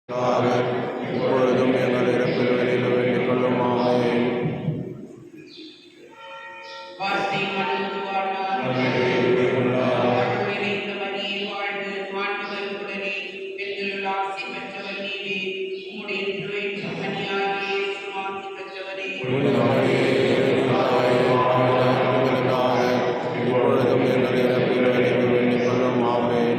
இப்பொழுதும் எங்கள் இறப்பில் வெளியில் வேண்டிக் கொள்ளும். ஆமென். இப்பொழுதும் எங்கள் இறப்பில் வெளியில் வேண்டிக் கொள்ளும். ஆமென்.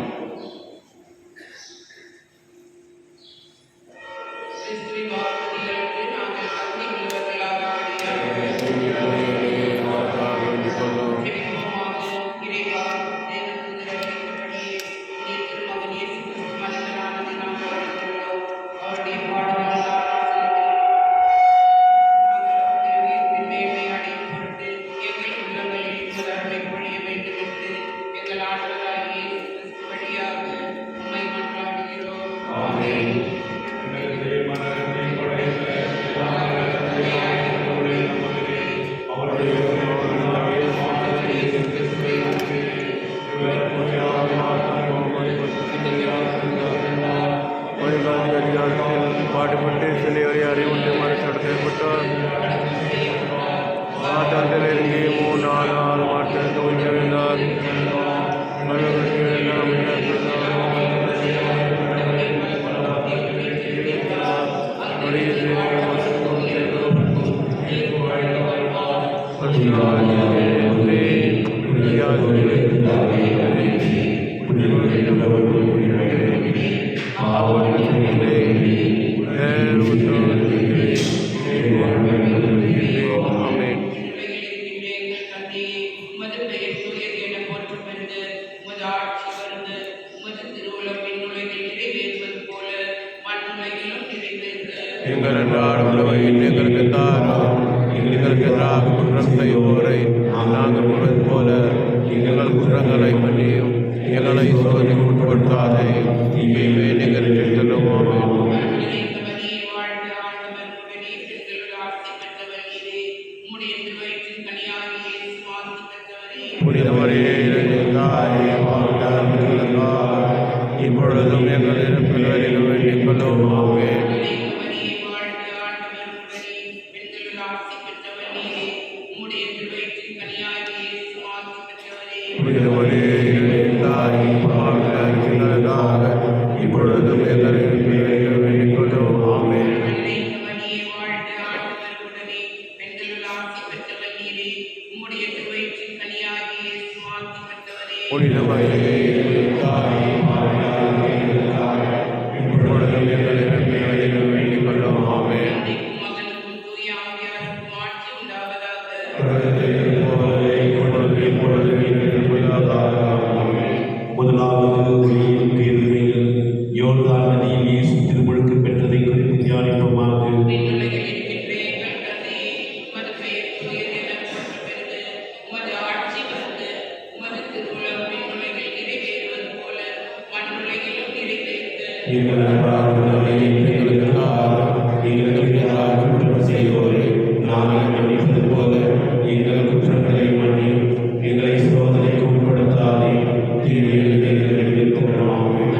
பாடுபட்டு சிலையை அறிவுண்டு மறுசடத்தைப்பட்டார். தந்திலிருந்து 3 நாள் மாற்றம் தோன்றினார். எங்கள் அன்றாட உணவை எங்களுக்கு தாரும். எங்களுக்கு எதிராக குற்றம் செய்வோரை நாங்கள் உணர்வது போல எங்கள் குற்றங்களை மன்னியும். எங்களை சோதனைக்கு உட்படுத்தாதே, தீமையை நீங்கள் செலுத்துவோம். புனிதமரியே தாயே, இப்பொழுதும் எங்கள் இறப்பில் வெளியில் வேண்டிக் கொள்ளும். ஆமென். இப்பொழுதும் எங்கள் இறப்பில் வெளியில் வேண்டிக் கொள்ளும். ஆமென். புனிதமரியே இப்பொழுதும் எங்கள் இறப்பில் வெளியில் வேண்டிக் கொள்ளும். ஆமென். முதலாவது ஒளியின் தீர்வையில் யோர்தான் நதியில் இயேசு திருமுழுக்கு பெற்றதை குறித்து தியானிப்போமாக. செய்வோரை நாங்கள் மன்னிப்பது போல எங்கள் குற்றங்களை மன்னியும். எங்களை சோதனைக்கு உட்படுத்தாதே, தீமையில் எங்களை விடுவித்தருளும். ஆமென்.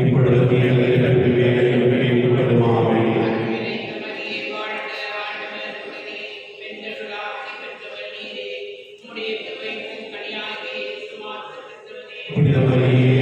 இப்பொழுதும் எங்கள் இறப்பின் வேளையில் வேண்டிக் கொள்ளும். ஆமென். புனித மரியே,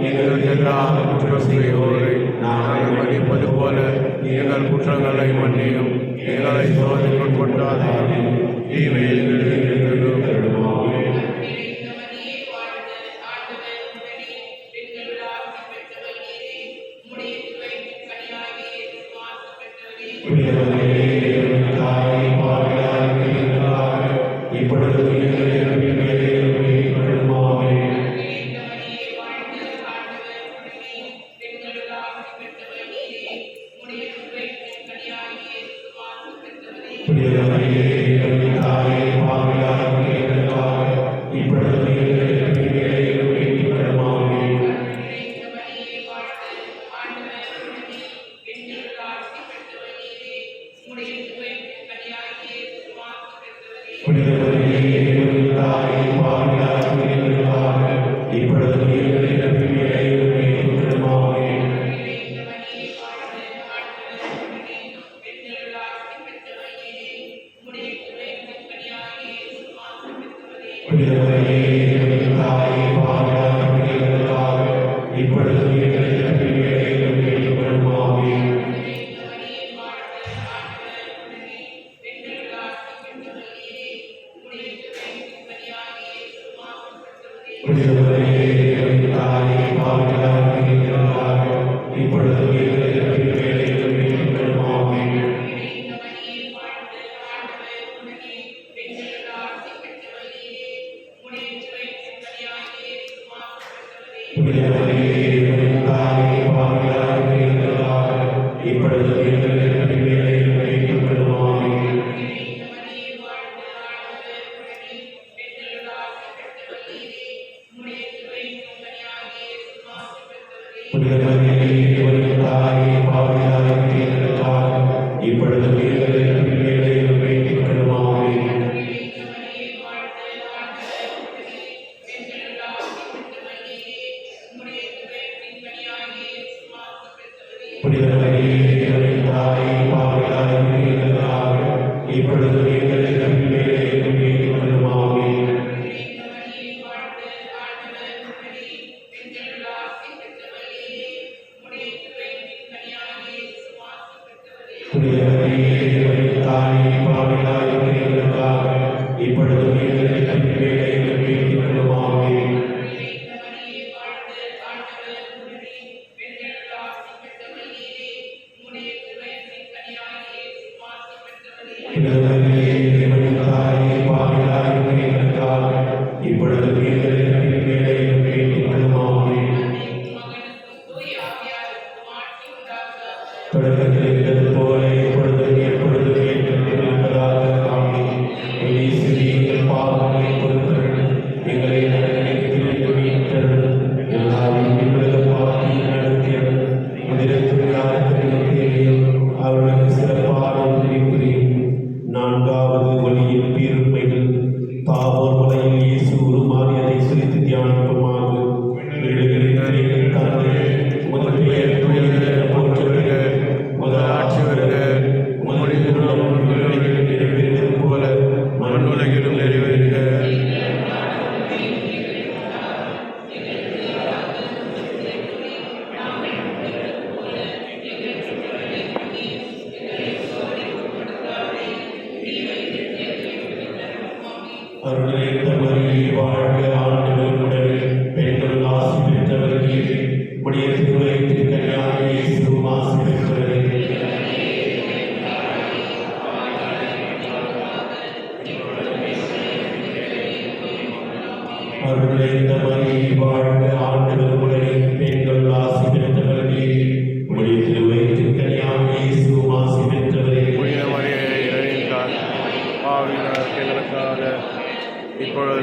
எங்களுக்கு எதிராக குற்றம் செய்வோரை நாங்கள் மன்னிப்பது போல எங்கள் குற்றங்களை மன்னியும். எங்களை சோதனைக்குட்படுத்தாதேயும் தீமையில் விடுவித்தருளும். இப்பொழுதும்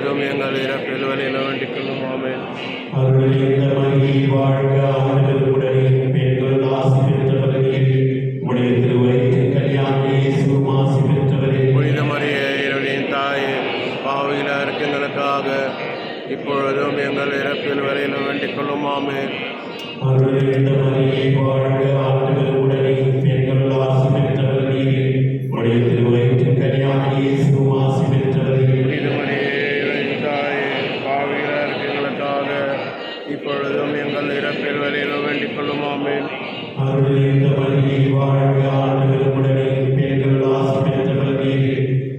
எங்கள் இறப்பில் வழியில் வேண்டிக் கொள்ளும். ஆமென். புனித மரியே இறைவனின் தாயே, பாவிகளார் எங்களுக்காக இப்பொழுதும் எங்கள் இறப்பில் வழியில் வேண்டிக் கொள்ளும். ஆமென். புனித மரியே இறைவனின் தாயே, பாவி அருள்நிறை இந்த மரியே வாழ்க ஆண்டவர் உடனே பெண்கள் ஆசி பெற்றவர் நீரே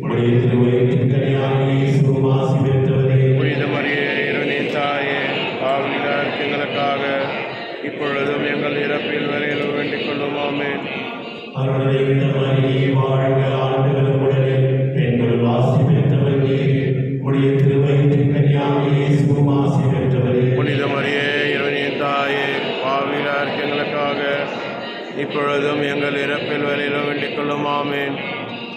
உடைய திருவயிற்றின் கனியாகிய இயேசுவும் ஆசி பெற்றவரே. புனித மரியே இறைவனின் தாயே பாவிகளார் எங்களுக்காக இப்பொழுதும் எங்கள் இறப்பில் வரையிலும் வேண்டிக் கொள்ளும் ஆமென். அருள்நிறை இந்த மரியே வாழ்க ஆண்டவர் உடனே பெண்கள் ஆசி பெற்றவர் நீரே உடைய திருவயிற்றின் கனியாகிய இயேசுவும் ஆசி பெற்றவரே. புனித மரியே இறைவனின் தாயே பாவிகளார் எங்களுக்காக இப்பொழுதும் எங்கள் இறப்பில் வரையிலும் வேண்டிக் கொள்ளும் ஆமென்.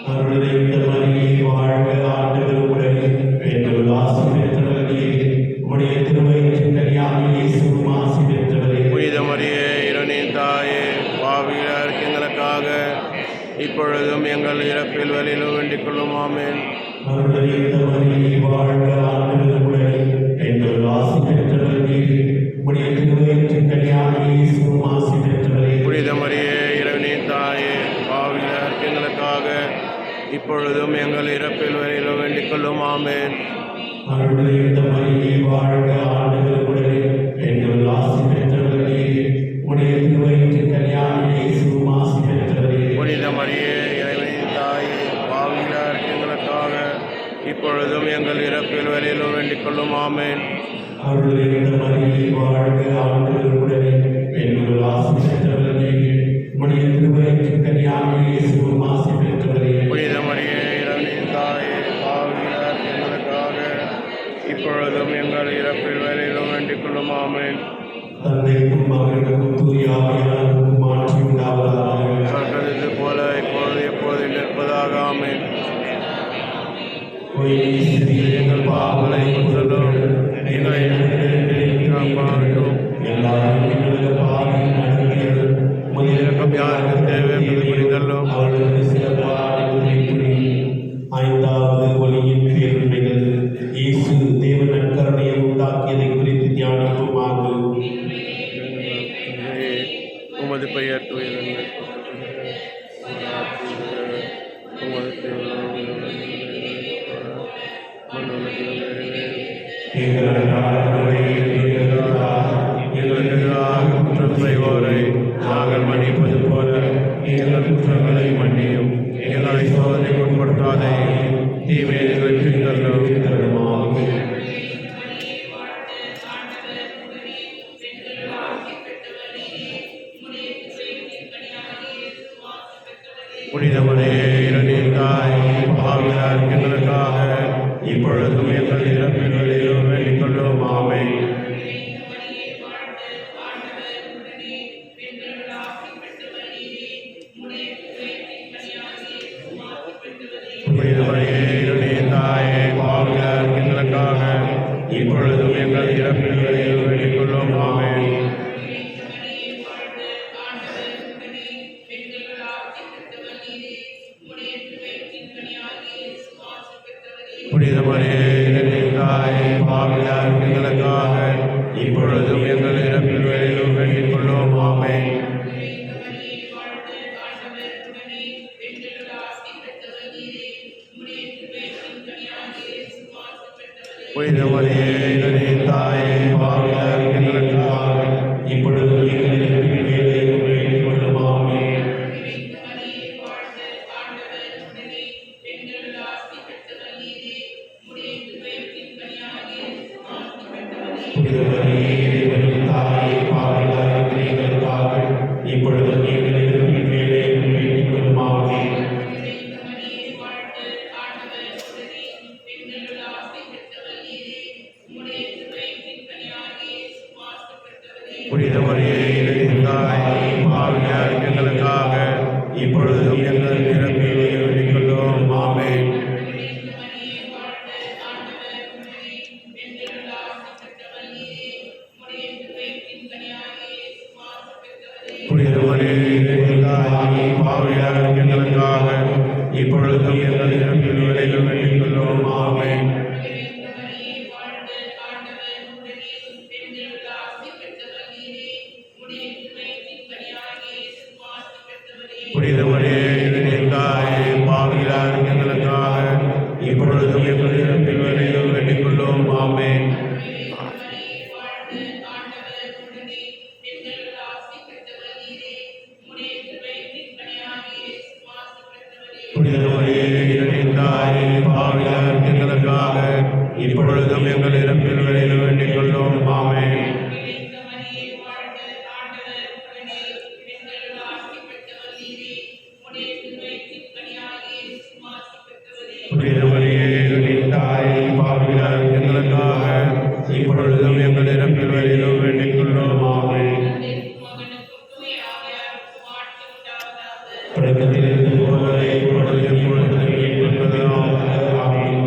அருள்நிறை இந்த மரியே வாழ்க ஆண்டவர் உடனே பெண்கள் ஆசி பெற்றவர் நீரே உடைய திருவயிற்றின் கனியாகிய இயேசுவும் ஆசி பெற்றவரே. புனித மரியே இறைவனின் தாயே பாவிகளார் எங்களுக்காக இப்பொழுதும் எங்கள் இறப்பில் வரையிலும் வேண்டிக் கொள்ளும் ஆமென். அருள்நிறை இந்த மரியே வாழ்க ஆண்டவர் உடனே பெண்கள் ஆசி பெற்றவர் நீரே உடைய திருவயிற்றின் கனியாகிய இயேசுவும் ஆசி பெற்றவரே. புனித மரியே இறைவனின் தாயே பாவிகளார் எங்களுக்காக இப்பொழுதும் எங்கள் இறப்பில் வரையிலும் வேண்டிக் கொள்ளும் ஆமென். அருள்நிறை இந்த மரியே வாழ்க ஆண்டவர் உடனே பெண்கள் ஆசி பெற்றவர் நீரே உடைய திருவயிற்றின் கனியாகிய இயேசுவும் ஆசி பெற்றவரே. புனித மரியே இறைவனின் தாயே பாவிகளார் எங்களுக்காக இப்பொழுதும் எங்கள் இறப்பில் வரையிலும் வேண்டிக் கொள்ளும் ஆமென். அருள்நிறை இந்த மரியே வாழ்க ஆண்டவர் உடனே பெண்கள் ஆசி பெற்றவர் நீரே உடைய திருவயிற்றின் கனியாகிய இயேசுவும் ஆசி பெற்றவரே. புனித மரியே இறைவனின் தாயே பாவிகளார் எங்களுக்காக இப்பொழுதும் எங்கள் இறப்பில் வரையிலும் வேண்டிக் கொள்ளும் ஆமென். தந்தைக்கும் மகனுக்கும் தூய ஆவியாருக்கும் மாற்றி உண்டாவதாக. கட்டது போல இப்பொழுது எப்போது நிற்பதாக ஆமென். எங்கள் பாவங்களை குற்றலும் எங்களை காப்பாற்றும். எல்லாரும் எங்களுக்கு பாவியின் நடுங்கியது முதலிரக்கம் யாருக்கு தேவை என்பது புரிதலும். அவர்களுக்கு சில பாவங்களை ஐந்தாவது ஒளியின் பேருண்மைகள் இயேசு தேவ நற்கருணையை உண்டாக்கியதை குறித்து தியானிக்குமாக. உமது பெயர் தூயதென்று உமது எங்களுக்கு எதிராக குற்றம் செய்வோரை நாங்கள் மன்னிப்பது போல எங்கள் குற்றங்களை மன்னியும். எங்களை சோதனைக்கு உட்படுத்தாதே, தீமையை வெற்றித்தள்ளும். புனித மரியே இறைவனின் தாயே பாவிகளார் எங்களுக்காக இப்பொழுதும் எங்கள் இறப்பில் வரையிலும் வேண்டிக் கொள்ளும் ஆமென். புனித மரியே இறைவனின் தாயே பாவிகளார் எங்களுக்காக இப்பொழுதும் எங்கள் இறப்பில் வரையிலும் வேண்டிக் கொள்ளும் ஆமென். புனித மரியே இறைவனின் தாயே பாவிகளார் எங்களுக்காக இப்பொழுதும் எங்கள் இறப்பில் வரையிலும் வேண்டிக் கொள்ளும் ஆமென். புனித மரியே இறைவனின் தாயே பாவிகளார் எங்களுக்காக இப்பொழுதும் எங்கள் இறப்பில் வரையிலும் வேண்டிக் கொள்ளும் ஆமென். புனித மரியே இறைவனின் தாயே பாவிகளார் எங்களுக்காக இப்பொழுதும் எங்கள் இறப்பின் வேளையில் வேண்டிக் கொள்ளும் ஆமென். புனித மரியே இறைவனின் தாயே பாவிகளார் எங்களுக்காக இப்பொழுதும் எங்கள் இறப்பில் வேண்டிக் கொள்ளும் ஆமென். புனித மரியே இறைவனின் தாயே பாவிகளார் எங்களுக்காக இப்பொழுதும் எங்கள் இறப்பில் வரையிலும் வேண்டிக் கொள்ளும் ஆமென். புனித மரியே இறைவனின் தாயே பாவிகளார் எங்களுக்காக இப்பொழுதும் எங்கள் இறப்பில் வரையிலும் வேண்டிக் கொள்ளும் ஆமென். புனித மரியே இறைவனின் தாயே, பாவிகளார் எங்களுக்காக இப்பொழுதும் எங்கள் இறப்பின் வேளையிலும் வேண்டிக் கொள்ளும். ஆமென். புனித மரியே இறைவனின் தாயே, பாவிகளார் எங்களுக்காக இப்பொழுதும் எங்கள் இறப்பின் வேளையிலும் வேண்டிக் கொள்ளும். ஆமென். தொடக்கத்திலிருந்து போலவே இப்பொழுது எப்பொழுதும் ஏற்படுவதாக. ஆமென்.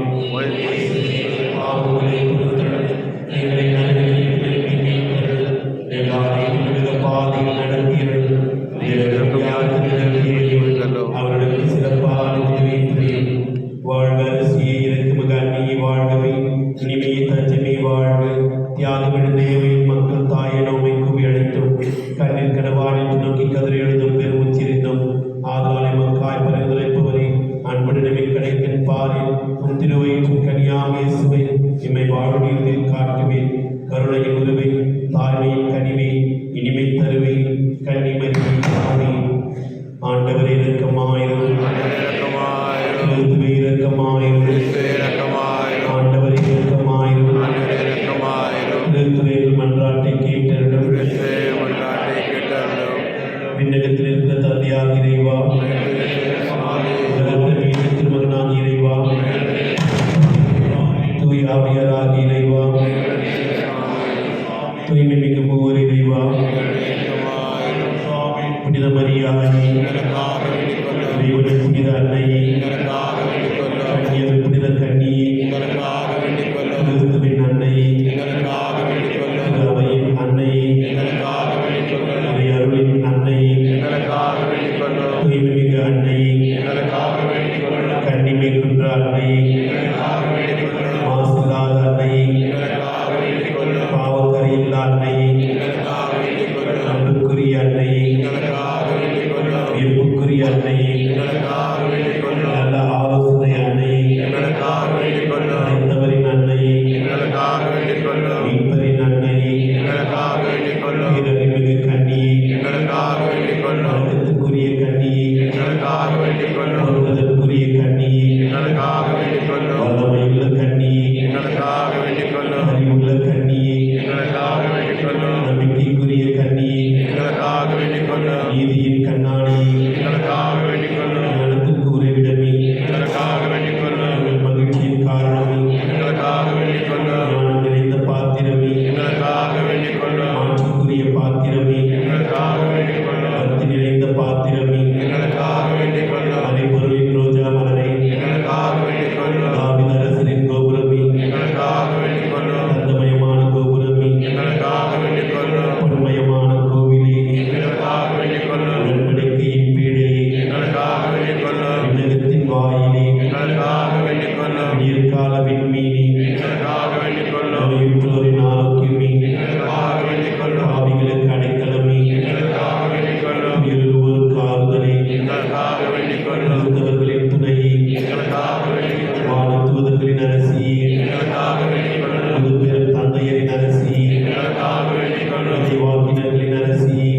பாவங்களை பொறுத்தருளும். எங்களை நரகத்தில் விலக்கி மீட்டருளும். எல்லாரையும் மிக பாதையில் நடத்தியருளும். தேவனுக்கு யாருக்கு நன்றியையும் அவர்களுக்கு சிறப்பான உதவி புரியும். வாழ்க அரசியே, இறக்குமிக அன்னியே, வாழ்கவே. இனிமையை தஞ்சமே வாழ்க. தியாகமிடும் தேவையின் மக்கள் தாயை நோமை குவி அழைத்தும் கண்ணில் கடவான் என்று நோக்கி கதிரை எழுதும் பெருமுச்சிருந்தும் ஆதலாலை மக்காய் பரிந்துரைப்பவரே, அன்புடனே கிடைக்கும் பாரில் உன் திருவயிற்றும் கனியாம் இயேசுவை இம்மை வாழ்வியதில் காட்டுவே. கருணையின் உருவை, தாய்மையின் கனிவே, இனிமை தருவே, கன்னிமரியே தாவே. ஆண்டவரே இரக்கமாயிரும். கிறிஸ்துவே இரக்கமாயிரும். ஆண்டவரே இரக்கமாயிரும். கிறிஸ்துவே மன்றாட்டை கேட்டருளும். விண்ணகத்தில் இருக்கிற தந்தையாக இறைவா, உலகத்தில் திருமகனாக இறைவா, தூய் ஆவியராக இறைவா, தூய்மை மிகு மூவர் இறைவா, புனித மரியாதை, இறைவனின் புனித அன்னையே, கன்னியர் புனித கன்னியே, கிறிஸ்துவின் அன்னையே, அவையின் அன்னையே, இறை அருளின் அன்னையே, தூய்மைமிகு அன்னையே, கன்னிமை குன்ற அன்னையே, மாசில்லாத அன்னையே, பாவக்கரையில்லா அன்னையே, அன்புக்குரிய அன்னையே, வியப்புக்குரிய அன்னையே, நல்ல ஆலோசனை அன்னையே, அறிந்தவரின் அன்னையே, மீட்பரின் அன்னையே, பேரறிமிகு கன்னியே, வணக்கத்துக்குரிய கன்னியே, பொருளுதற்குரிய கன்னியே, வல்லமையுள்ள கன்னியே, அறிவுள்ள கன்னியே, நம்பிக்கைக்குரிய கன்னியே, நீதியின் கண்ணாடியே, ஞானத்துக்கு உறைவிடமே, உங்கள் மகிழ்ச்சியின் காரணமே, ஞானம் நிறைந்த பாத்திரமே, மாற்றுக்குரிய பாத்திரமே, பக்தி நிறைந்த பாத்திரமே, அனைப்பொருளின் ரோஜா மலரே, தாவீது அரசரின் கோபுரமே, தந்தமயமான கோபுரமே, பொன்மயமான கோவிலே, உடன்படிக்கையின் பீடையே, விண்ணகத்தின் வாயிலே, விடியற்கால விண்மீனே, நோயுற்றோரின் ஆரோக்கியமே, பாவிகளுக்கு அடைக்கலமே, உயிருள்ளோருக்கு ஆறுதலே, கிறிஸ்தவர்களின் துணையே, வானதூதர்களின் அரசியே, முதுபெரும் தந்தையரின் அரசியே, இறைவாக்கினர்களின் அரசியே,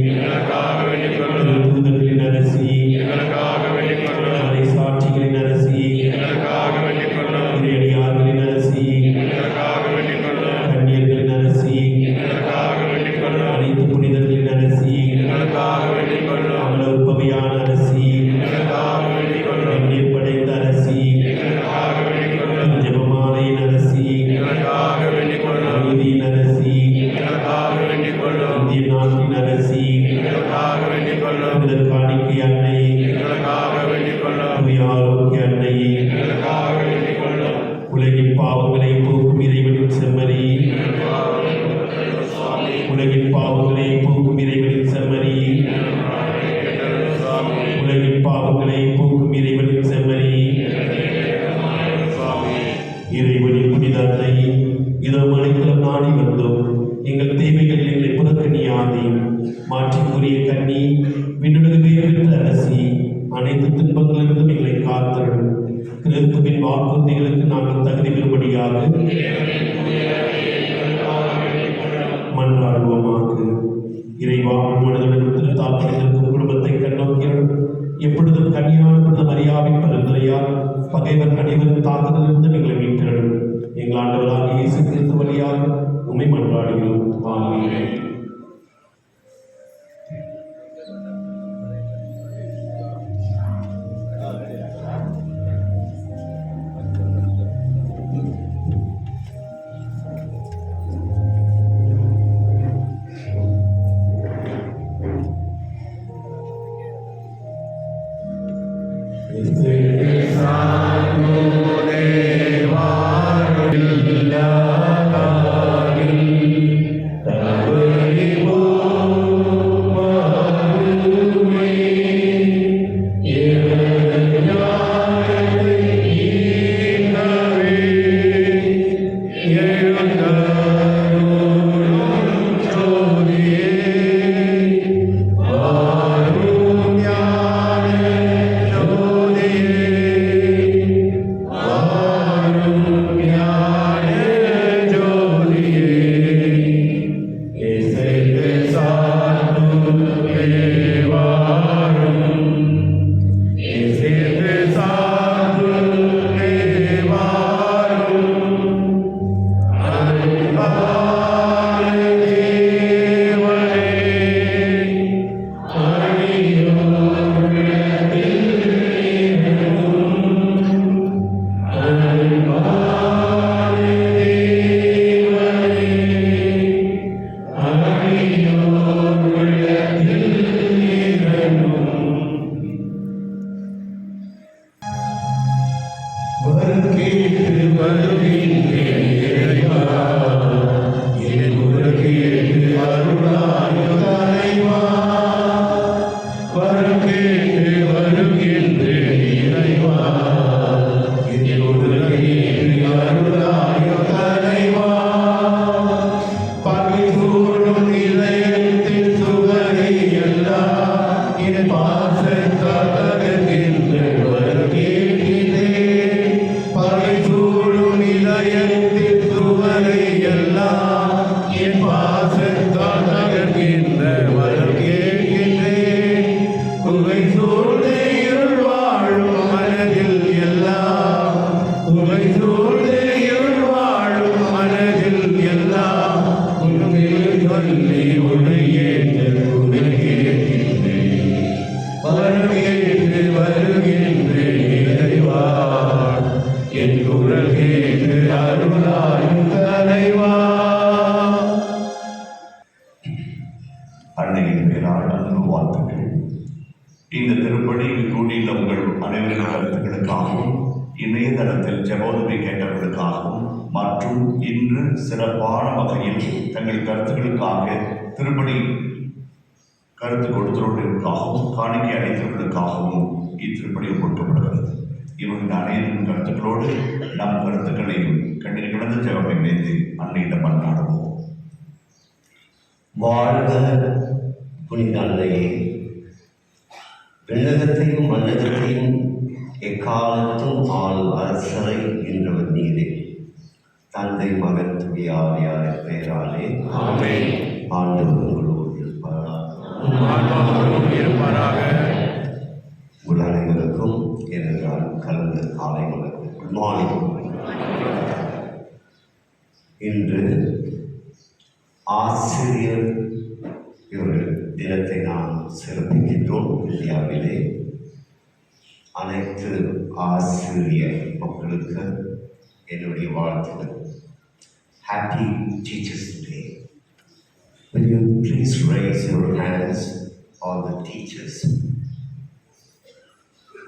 திருத்தூதர்களின் அரசியே, அரை சாட்சிகளின் அரசியே, இறையடியார்களின் அரசியே, கன்னியர்களின் அரசியே, அனைத்து புனிதர்களின் அரசியே, அமலோற்பவையான அரசியே, எண்ணீர் படைத்த அரசியே, ஜெபமாலையின் அரசியே, நீதியின் அரசியே, இந்திய நாட்டின் அரசியே, புனித காணிக்கை அன்னையே, தூய ஆரோக்கிய அன்னையே, உலகின் பாவங்களை போக்கும் இறைவனின் செம்மறியே, உலகின் பாவங்களை போக்கும் இறைவனின் செம்மறியே, உலகின் பாவங்களை போக்கும் இறைவனின் செம்மறியே, இறைவனின் புனித அன்னையே, இதோ மலைக்குளம் நாடி வந்தோம். எங்கள் தேவைகள் எங்களை புறக்கணியாதே. மாற்றிக்குரிய கன்னி, விண்ணுலகை பெற்ற அரசி, அனைத்து துன்பங்களிலிருந்தும் எங்களை காத்தருளும். கிறிஸ்துவின் வாக்குறுதிகளுக்கு நாங்கள் தகுதி பெறும்படியாக மன்றாடுவோமாக. இறைவா, மனதுடன் திருத்தாற்படுத்திருக்கும் குடும்பத்தை கண்ணோக்கியல் எப்பொழுதும் கன்னியான மரியாவின் பரிந்துரை கட்டளையால் பகைவர் அனைவரும் தாக்குதலிருந்து எங்களை மீட்டெழும் எங்கள் ஆண்டவராக இயேசு கிறிஸ்து வழியாக உம்மை மன்றாடுகிறோம். ஆமென். அன்னையின் பேரால் அன்பு வாழ்த்துக்கள். இந்த திருப்பணியில் கூடியுள்ள உங்கள் அனைவரின் கருத்துக்களுக்காகவும் இணையதளத்தில் ஜெபோதவி கேட்டவர்களுக்காகவும் மற்றும் இன்று சிறப்பான வகையில் தங்கள் கருத்துக்களுக்காக திருப்பணி கருத்து கொடுத்தவர்களுக்காகவும் காணிக்கை அளித்தவர்களுக்காகவும் இத்திருப்பணி கொடுக்கப்படுகிறது. இவர்கள் அனைவரின் கருத்துக்களோடு நம் கருத்துக்களையும் கண்ணீர் கிடந்த ஜெபமை வைத்து அன்னையிடம் மன்றாடுவோம். வாழ்க புனித அன்னையே, விண்ணகத்தையும் மன்னகத்தையும் எக்காலத்தும் ஆளும் அரசரை என்றவர் நீரே. தந்தை மகன் துவியாவியார் பெயராலே ஆமென். ஆண்டவர் உங்களோடு இருப்பாராக. உங்கள் அனைவருக்கும் எனது கலந்த காலை வணக்கம். Good morning. இன்று ஆசிரியர் இவர்கள் தினத்தை நாம் சிறப்பிக்கின்றோம். இந்தியாவிலே அனைத்து ஆசிரியர் மக்களுக்கு என்னுடைய வாழ்த்துக்கள். Happy Teachers Day. Will you please raise your hands, all the teachers?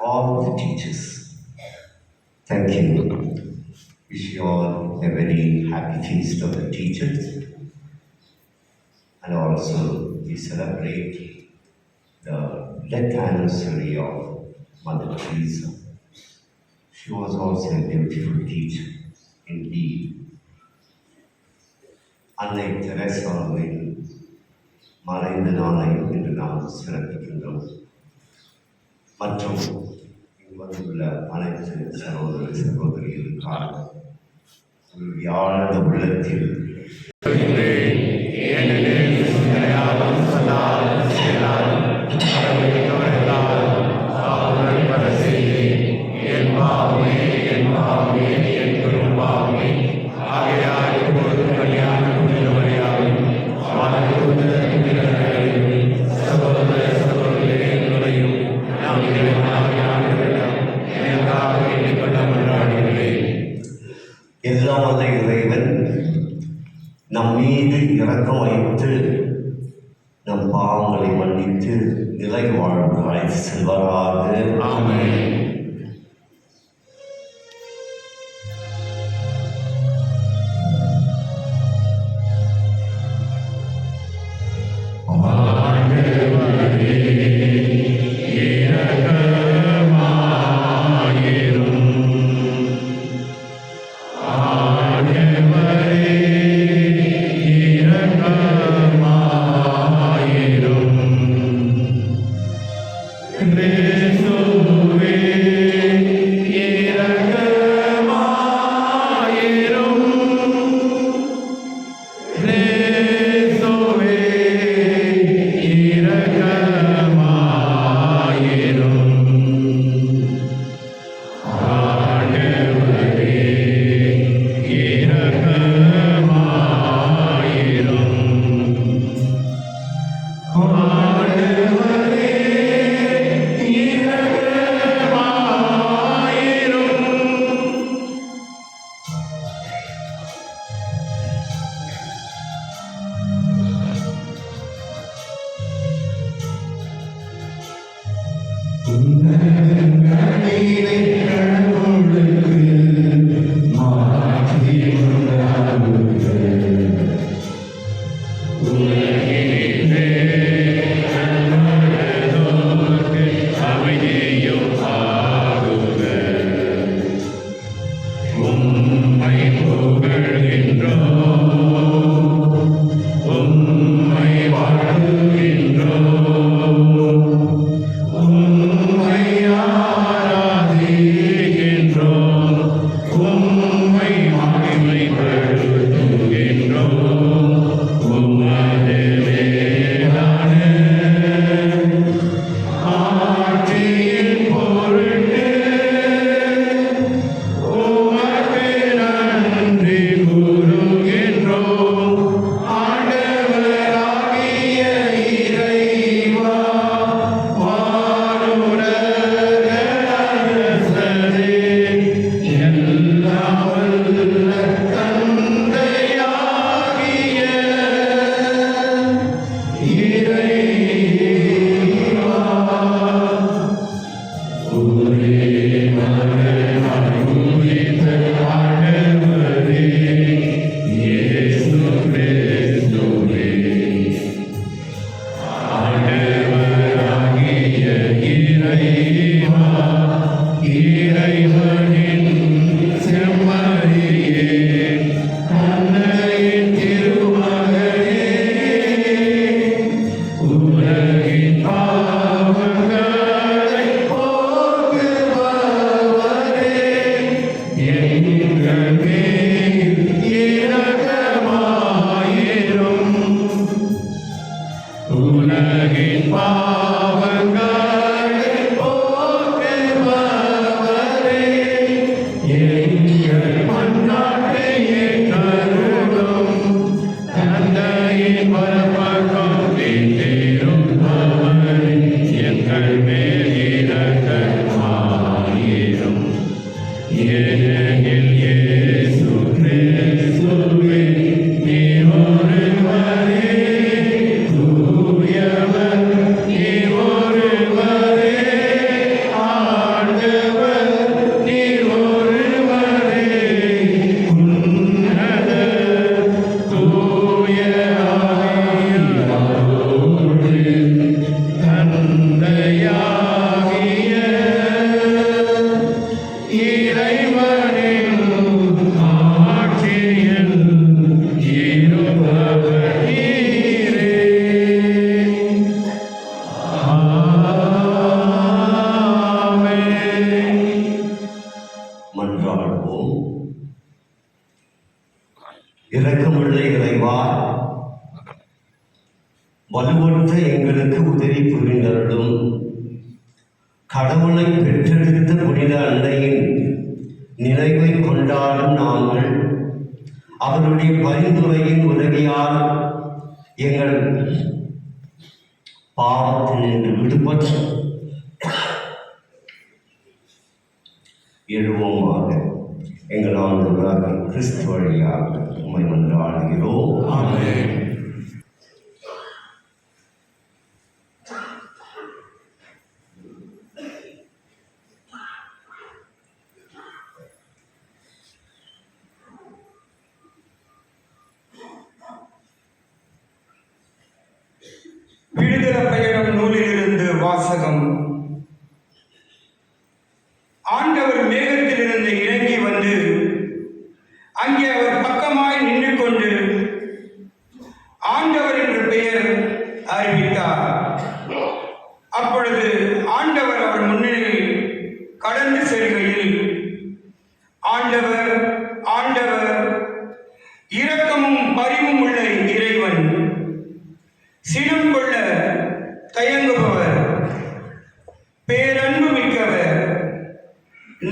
All the teachers. Thank you. Wish you all a very happy feast of the teachers. And also we celebrate the death anniversary of Mother Teresa. She was also a beautiful teacher indeed. அன்னை தெரேசாவின் மறைந்த நாளை இன்று நாம் சிறப்பிக்கின்றோம். மற்றும் இங்குள்ள அனைத்து சகோதர சகோதரிகளுக்காக உங்களுடைய ஆழ்ந்த உள்ளத்தில் என் வாழ்வாய் செல்வராக. ஆமென். இரக்கமுள்ள இறைவா, வலுவற்ற எங்களுக்கு உதவி புரிந்தருளும். கடவுளை பெற்றெடுத்த புனித அன்னையின் நினைவை கொண்டாடும் நாங்கள் அவருடைய பரிந்துரையின் உதவியால் எங்கள் பாவத்தினின்று விடுபட்டு எழுவோமாக. எங்கள் ஆண்டவராகிய கிறிஸ்து வழியாக உம்மை மன்றாடுகிறோம். ஆமென்.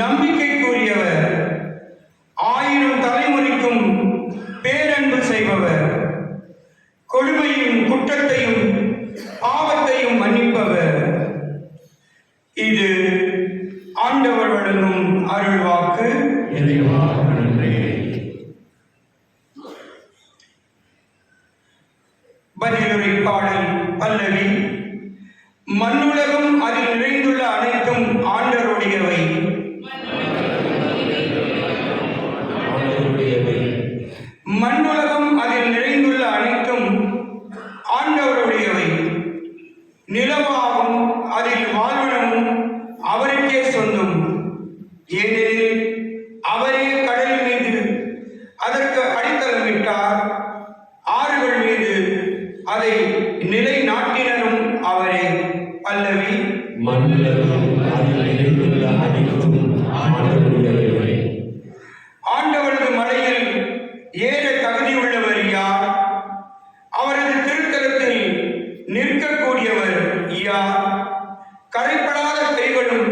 நம்பிக்கைக்குரியவர், 1000 தலைமுறைக்கும் பேரன்பு செய்பவர், கொடுமையும் குற்றத்தையும் பாவத்தையும் மன்னிப்பவர். இது ஆண்டவர் வழங்கும் அருள்வாக்கு. இறைவா நன்றி. பதிலுரை பாடல் பல்லவி. மண்ணுலகம் அதில் நிறைந்துள்ள அனைத்தும் ஆண்டவருடையவை. மண்ணுலகம் அதில் நிறைந்துள்ள அனைத்தும் ஆண்டவருடையவை. நிலவாகும் அதில் வாழ்வனமும் அவருக்கே சொந்தம். ஏனெனில் அவரே கடல் மீது அதற்கு அடித்தளமிட்டார், ஆறுகள் மீது அதை நிலை நாட்டினரும் அவரே. பல்லவி. மண்ணுலகம் அதில் நிறைந்துள்ள அனைத்தும் ஆண்டவருடையவை. ஆண்டவரது மலையில் ஏற தகுதியுள்ளவர் யார்? அவரது திருத்தலத்தில் நிற்கக்கூடியவர் யார்? கரைப்படாத கைகளும்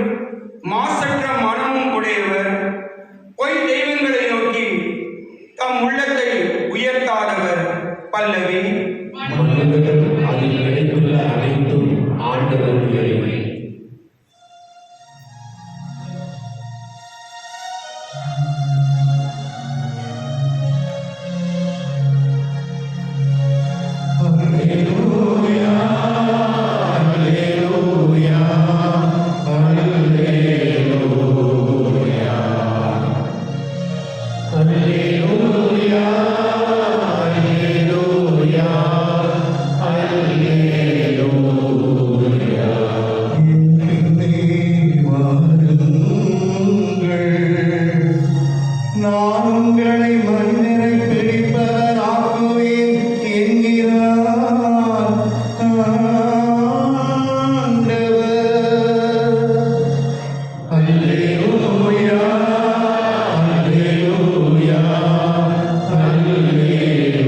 மாசற்ற மனமும் உடையவர், பொய் தெய்வங்களை நோக்கி தம் உள்ளத்தை உயர்த்தாதவர். பல்லவி. மண்ணுலகம் அதில் நிறைந்துள்ள அனைத்தும் ஆண்டவருடையவை. நான் உங்களை மண்ணரை பிடிப்பவர் ஆக்குவேன் என்கிறார் ஆண்டவர். அல்லேலூயா, அல்லேலூயா, அல்லேலூயா.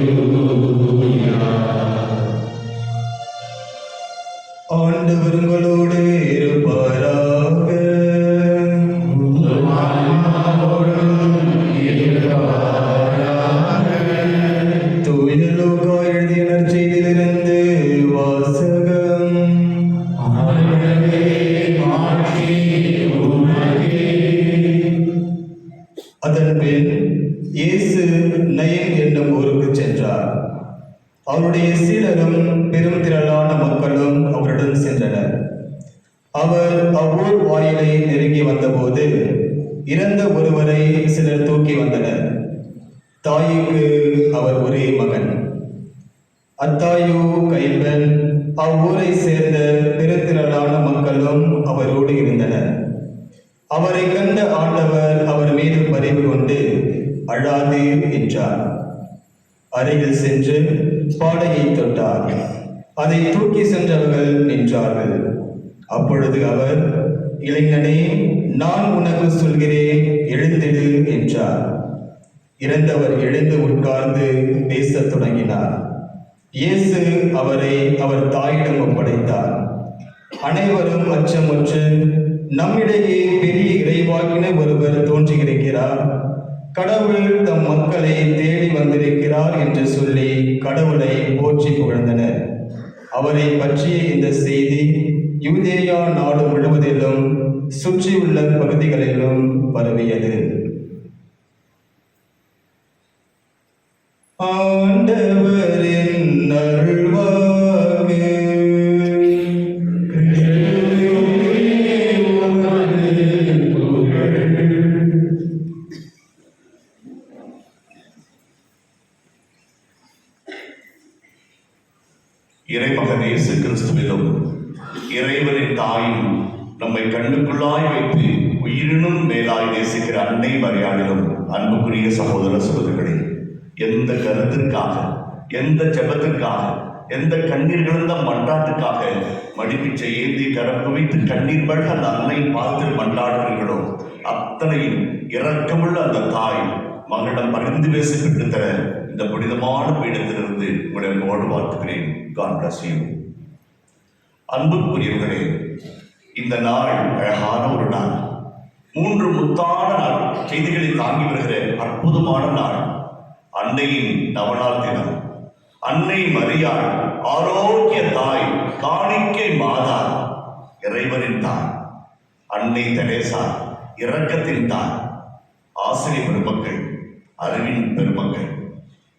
ஆண்டவர் உங்களோடு இருப்பாராக. தூய லூக்கா எழுதிய நற்செய்தியிலிருந்து வாசகம். அதன்பின் இயேசு நயன் என்னும் ஊருக்கு சென்றார். அவருடைய சீடரும் பெரும் திரளான மக்களும் அவருடன் சென்றனர். அவர் அவ்வூர் வாயிலை நெருங்கி வந்தபோது இறந்த ஒருவரை சிலர் தூக்கி வந்தனர். தாய்க்கு அவர் ஒரே மகன். அத்தாயு கைம்பெண் அவ்வூரை சேர்ந்த பெருந்திரளான மக்களும் அவரோடு இருந்தனர். அவரை கண்ட ஆண்டவர் அவர் மீது பரிவு கொண்டு அழாதீர் என்றார். அருகில் சென்று பாடையை தொட்டார். அதை தூக்கி சென்றவர்கள் நின்றார்கள். அப்பொழுது அவர், இளைஞனே, நான் உனக்கு சொல்கிறேன், எழுந்திடு என்றார். இறந்தவர் எழுந்து உட்கார்ந்து பேசத் தொடங்கினார். இயேசு அவரை அவர் தாயிடம் ஒப்படைத்தார். அனைவரும் அச்சமுற்று, நம்மிடையே பெரிய இறைவாக்கினர் ஒருவர் தோன்றியிருக்கிறார், கடவுள் தம் மக்களை தேடி வந்திருக்கிறார் என்று சொல்லி கடவுளை போற்றி புகழ்ந்தனர். அவரை பற்றிய இந்த செய்தி யூதேயா நாடு முழுவதிலும் சுற்றியுள்ள பகுதிகளிலும் பரவியது. ஆண்டவரின் அருள்வாக்கு. இறைமகன் இயேசு கிறிஸ்துவிலும் இறைவனின் தாயும் நம்மை கண்ணுக்குள்ளாய் வைத்து உயிரினும் மேலாய் நேசிக்கிற அன்னை மரியாளிலும் அன்புக்குரிய சகோதர சகோதரிகளே, எந்த கருத்திற்காக, எந்த ஜெபத்திற்காக, எந்த கண்ணீர் கிடந்த மன்றாட்டுக்காக மடிப்பிச்சை ஏந்தி கரம் குவித்து கண்ணீர் மழை அந்த அன்னை பார்த்து மன்றாடுகிறீர்களோ, அத்தனையும் இரக்கமுள்ள அந்த தாய் மகளிடம் பரிந்து பேசி பெற்றுத்தர இந்த புனிதமான பீடத்திலிருந்து உங்களை அன்போடு வாழ்த்துகிறேன். God bless you. அன்புக்குரியவர்களே, இந்த நாள் அழகான ஒரு நாள். 3 முத்தான நாள் செய்திகளை தாங்கி வருகிற அற்புதமான நாள் அன்னையின் நவநாள் தினம். அன்னை மரியாள் ஆரோக்கிய தாய், காணிக்கை மாதா, இறைவனின் தாய். அன்னை தெரேசா இரக்கத்தின் தாய். ஆசிரியர் பெருமக்கள், அறிவின் பெருமக்கள்,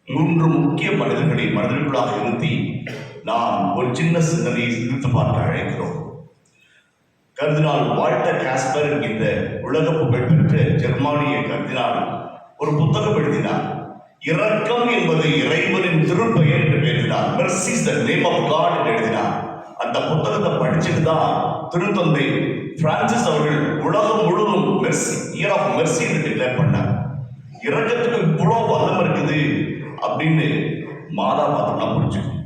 3 முக்கிய மனிதர்களை மனிதர்களாக நிறுத்தி நாம் ஒரு சின்ன சிந்தனையை சிந்தித்து பார்க்க அழைக்கிறோம். கர்தினால் வால்டர் காஸ்பர் என்கின்ற உலக புகழ்பெற்ற ஜெர்மானிய கர்தினால் ஒரு புத்தகம் எழுதினார். இரக்கம் என்பது இறைவனின் திருப்பெயர் என்று எழுதினார். Mercy is the name of God என்று எழுதினார். அந்த புத்தகத்தை படிச்சுட்டு தான் திருத்தந்தை பிரான்சிஸ் அவர்கள் உலகம் முழுவதும் மெர்சி, இயர் ஆஃப் மெர்சி என்று டிக்ளேர் பண்ணார். இரக்கத்துக்கு இவ்வளவு வல்லம் இருக்குது அப்படின்னு மாதா பார்த்தோம்னா புரிஞ்சுக்கணும்.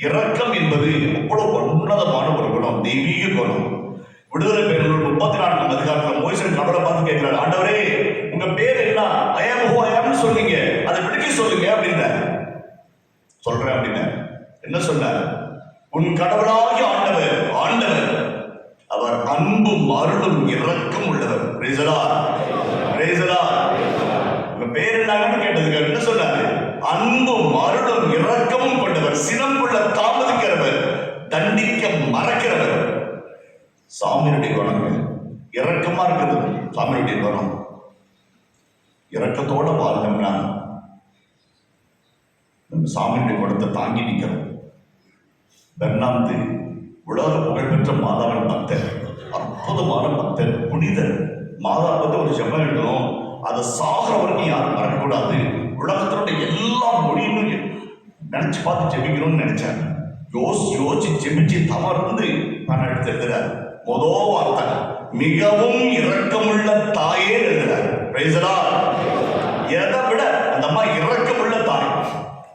இரக்கம் என்பது அவ்வளவு உன்னதமான ஒரு குணம், தெய்வீக குணம். விடுதலை பேரூர் 34 அதிகாரத்தில் மோசன் கடவுளை பார்த்து கேட்கிறார், ஆண்டவரே உங்க பேர் என்ன? ஐ ஆம் ஹூ ஐ ஆம்னு சொல்றீங்க, அதை விளக்கி சொல்லுங்க அப்படின்னாரு. சொல்றேன் அப்படின்னா என்ன சொன்னார்? உன் கடவுளாகிய ஆண்டவர் ஆண்டவர், அவர் அன்பும் அருளும் இரக்கம் உள்ளவர். Praise the Lord, praise the Lord. உங்க பேர் என்னன்னு கேட்டதுக்கு என்ன சொன்னாரு? அன்பும் அருளும் இரக்கமும் கொண்டவர், சினம் கொள்ள தாமதிக்கிறவர், தண்டிக்க மறக்கிறவர். சாமியுடைய குணங்க இரக்கமா இருக்குது. சாமியுடைய குணம். இரக்கத்தோட வாழ்ந்தோம்னா நம்ம சாமியுடைய குணத்தை தாங்கி நிற்கிறோம். பெர்னாந்து உலக புகழ்பெற்ற மாதாவின் பக்தர், அற்புதமான பக்தர், புனிதர். மாதா பத்தி ஒரு ஜெபம் எழுதணும், அதை சாகிற வரைக்கும் யாரும் மறக்கக்கூடாது. உலகத்தினுடைய எல்லா மொழியும் நினைச்சு பார்த்து ஜெபிக்கணும்னு நினைச்சாங்க. யோசிச்சு ஜெபிச்சு தவறு நான் எடுத்து எழுதுறாரு. முதல் வார்த்தை மிகவும் இரக்கமுள்ள தாயே எழுதுறாரு. Praise the Lord. எதை விட அந்த அம்மா இரக்கமுள்ள தாய்,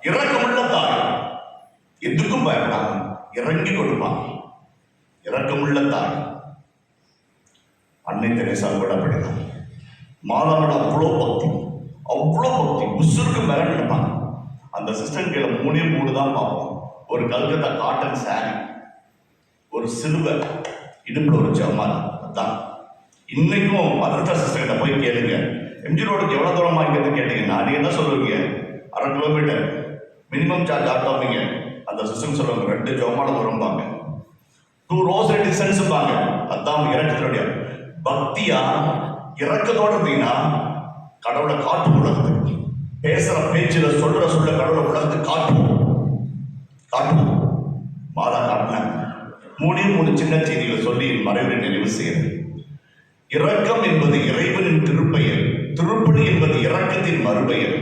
இரக்கமுள்ள தாய். எதுக்கும் பயப்படாம இறங்கி கொடுப்பாங்க. இரக்கமுள்ள தாய். அன்னை தெரேசா கூட அப்படிதான். மாதாவோட அவ்வளோ பக்தி, அவ்வளோ பக்தி, உசுருக்கு மேல நினைப்பாங்க. அந்த சிஸ்டம் கீழே 3 தான் பார்ப்போம். ஒரு கல்கத்தா காட்டன் சாரி, ஒரு சிலுவர், இடுப்புல ஒரு ஜமால். அதான் இன்னைக்கும் மதரசா சிஸ்டர்கிட்ட போய் கேளுங்க, எம்ஜி ரோடுக்கு எவ்வளவு தூரம் வாங்கிக்கிறது கேட்டீங்கன்னா நீங்க என்ன சொல்லுவீங்க? 1/2 கிலோமீட்டர் மினிமம் சார்ஜ் ஆட்டோவீங்க. அந்த சிஸ்டம் சொல்லுவாங்க 2 ஜமால வரும்பாங்க, 2 ரோஸ் டிஸ்டன்ஸ் பாங்க. அதான் இறக்கத்தினுடைய பக்தியா. இறக்கத்தோட இருந்தீங்கன்னா கடவுளை காட்டு உலகத்து, பேசுற பேச்சுல சொல்ல கடவுளை உலகத்து காட்டுவோம். மாதா காட்டினாங்க. 3 சின்ன செய்திகளை சொல்லி மறைவுரை நிறைவு செய்கிறது. இரக்கம் என்பது இறைவனின் திருப்பெயர், திருப்பணி என்பது இரக்கத்தின் மறுபெயர்.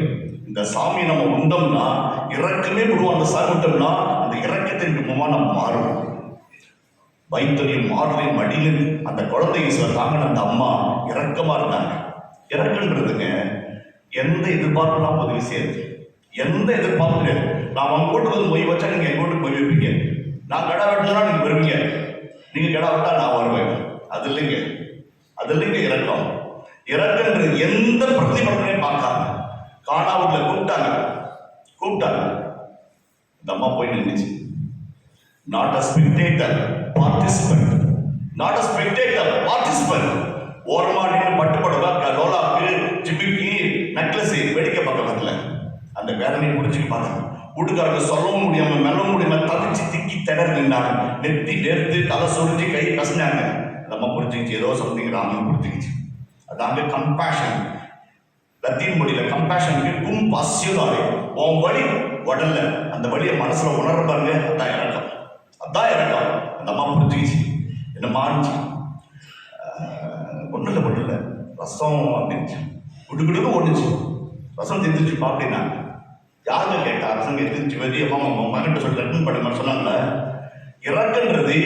இந்த சாமி நம்ம உண்டோம்னா இரக்கமே விடுவோம். அந்த சாமி உண்டோம்னா அந்த இரக்கத்தின் விமானம் மாறும். வயிற்றுலையும் மாறுலையும் மடியிலும் அந்த குழந்தைய சில தாங்கின அந்த அம்மா இரக்கமா இருந்தாங்க. இறக்குன்றதுங்க எந்த எதிர்பார்ப்புலாம் உதவி செய்யுது. எந்த எதிர்பார்ப்பு கிடையாது. நான் அவங்க கூட்டு வந்து மொய் வச்சா நீங்க எங்க கூட்டு மொய் வைப்பீங்க. நான் கடை வெட்டினா நீங்க வருவீங்க, நீங்க கடை வெட்டா நான் வருவேன். அது இல்லைங்க இறக்கம். இறக்கன்றது எந்த பிரதிபலனையும் பார்க்காம காணாவூர்ல கூப்பிட்டாங்க. இந்த அம்மா போய் நின்றுச்சு. Not a spectator, participant. Not a spectator, participant. ஓரமா நின்று பட்டுப்படவா லோலாக்கு ஜிமிக்கி நெக்லஸ் வெடிக்க பக்கத்துல அந்த வேதனையை முடிச்சுட்டு பார்த்தாங்க. வீட்டுக்காரருக்கு சொல்லவும் முடியாம மெல்லவும் முடியாம தவிச்சு திக்கி திணறி நின்றாங்க. நெத்தி நேர்த்து தலை சொரிஞ்சு கை கசினாங்க. நம்ம புரிஞ்சுக்கிச்சு ஏதோ சம்திங் ராமன் புரிஞ்சுக்கிச்சு. அதாங்க கம்பேஷன். லத்தீன் மொழியில கம்பேஷனுக்கு கும் பாசியோதாரே. உன் வழி உடல்ல அந்த வழியை மனசுல உணர பாருங்க. அதான் இறக்கம். அந்த அம்மா புரிஞ்சுக்கிச்சு. என்ன மாறிச்சு? ஒன்றும் இல்லை ரசம் அப்படின்ச்சு. விட்டுக்கிட்டு ஓடுச்சு. ரசம் தெரிஞ்சிச்சு அப்படின்னா யாருங்க கேட்டா? ரசம் தெரிஞ்சு வெளியே மகன்கிட்ட சொல்லி லட்டன் பண்ணுங்க சொன்னாங்கல்ல. இறக்குன்றது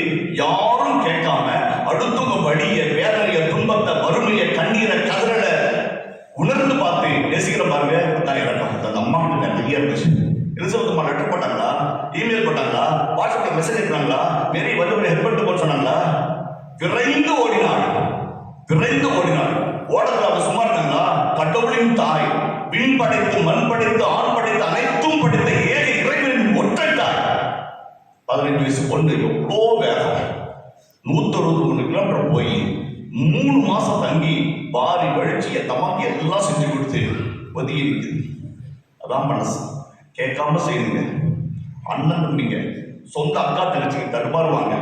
யாரும் கேட்காம அடுத்தவங்க வழிய வேதனைய துன்பத்தை வறுமைய கண்ணீரை கதறல உணர்ந்து பார்த்து நேசிக்கிற பாருங்க. அதான் இறக்கம். அந்த அம்மா கிட்ட நிறைய இருந்துச்சு. எலிசபெத் லெட்டர் போட்டாங்களா, இமெயில் போட்டாங்களா, வாட்ஸ்அப்ல மெசேஜ் அனுப்பினாங்களா, நிறைய வல்லவரை ஹெல்ப் பண்ணிட்டு போன்னு சொன்னாங்களா? விரைந்து ஓடினாள். ஓடத்துல அவங்க சும்மா இருந்தாங்களா? கடவுளின் தாய், விண் படைத்து மண் படைத்து ஆண் படைத்து அனைத்தும் படைத்த ஏக இறைவனின் ஒற்றை தாய். 15 வயசு பொண்ணு எவ்வளோ வேகம். 163 கிலோமீட்டர் போய் 3 மாசம் தங்கி வாரி வழிச்சு என் தமாக்கு எல்லாம் செஞ்சு கொடுத்து ஒதுங்கி நிற்குது. அதான் மனசு. கேட்காம செய்யுங்க. அண்ணன் தம்பிங்க, சொந்த அக்கா தங்கச்சிங்க தடுமாறுவாங்க.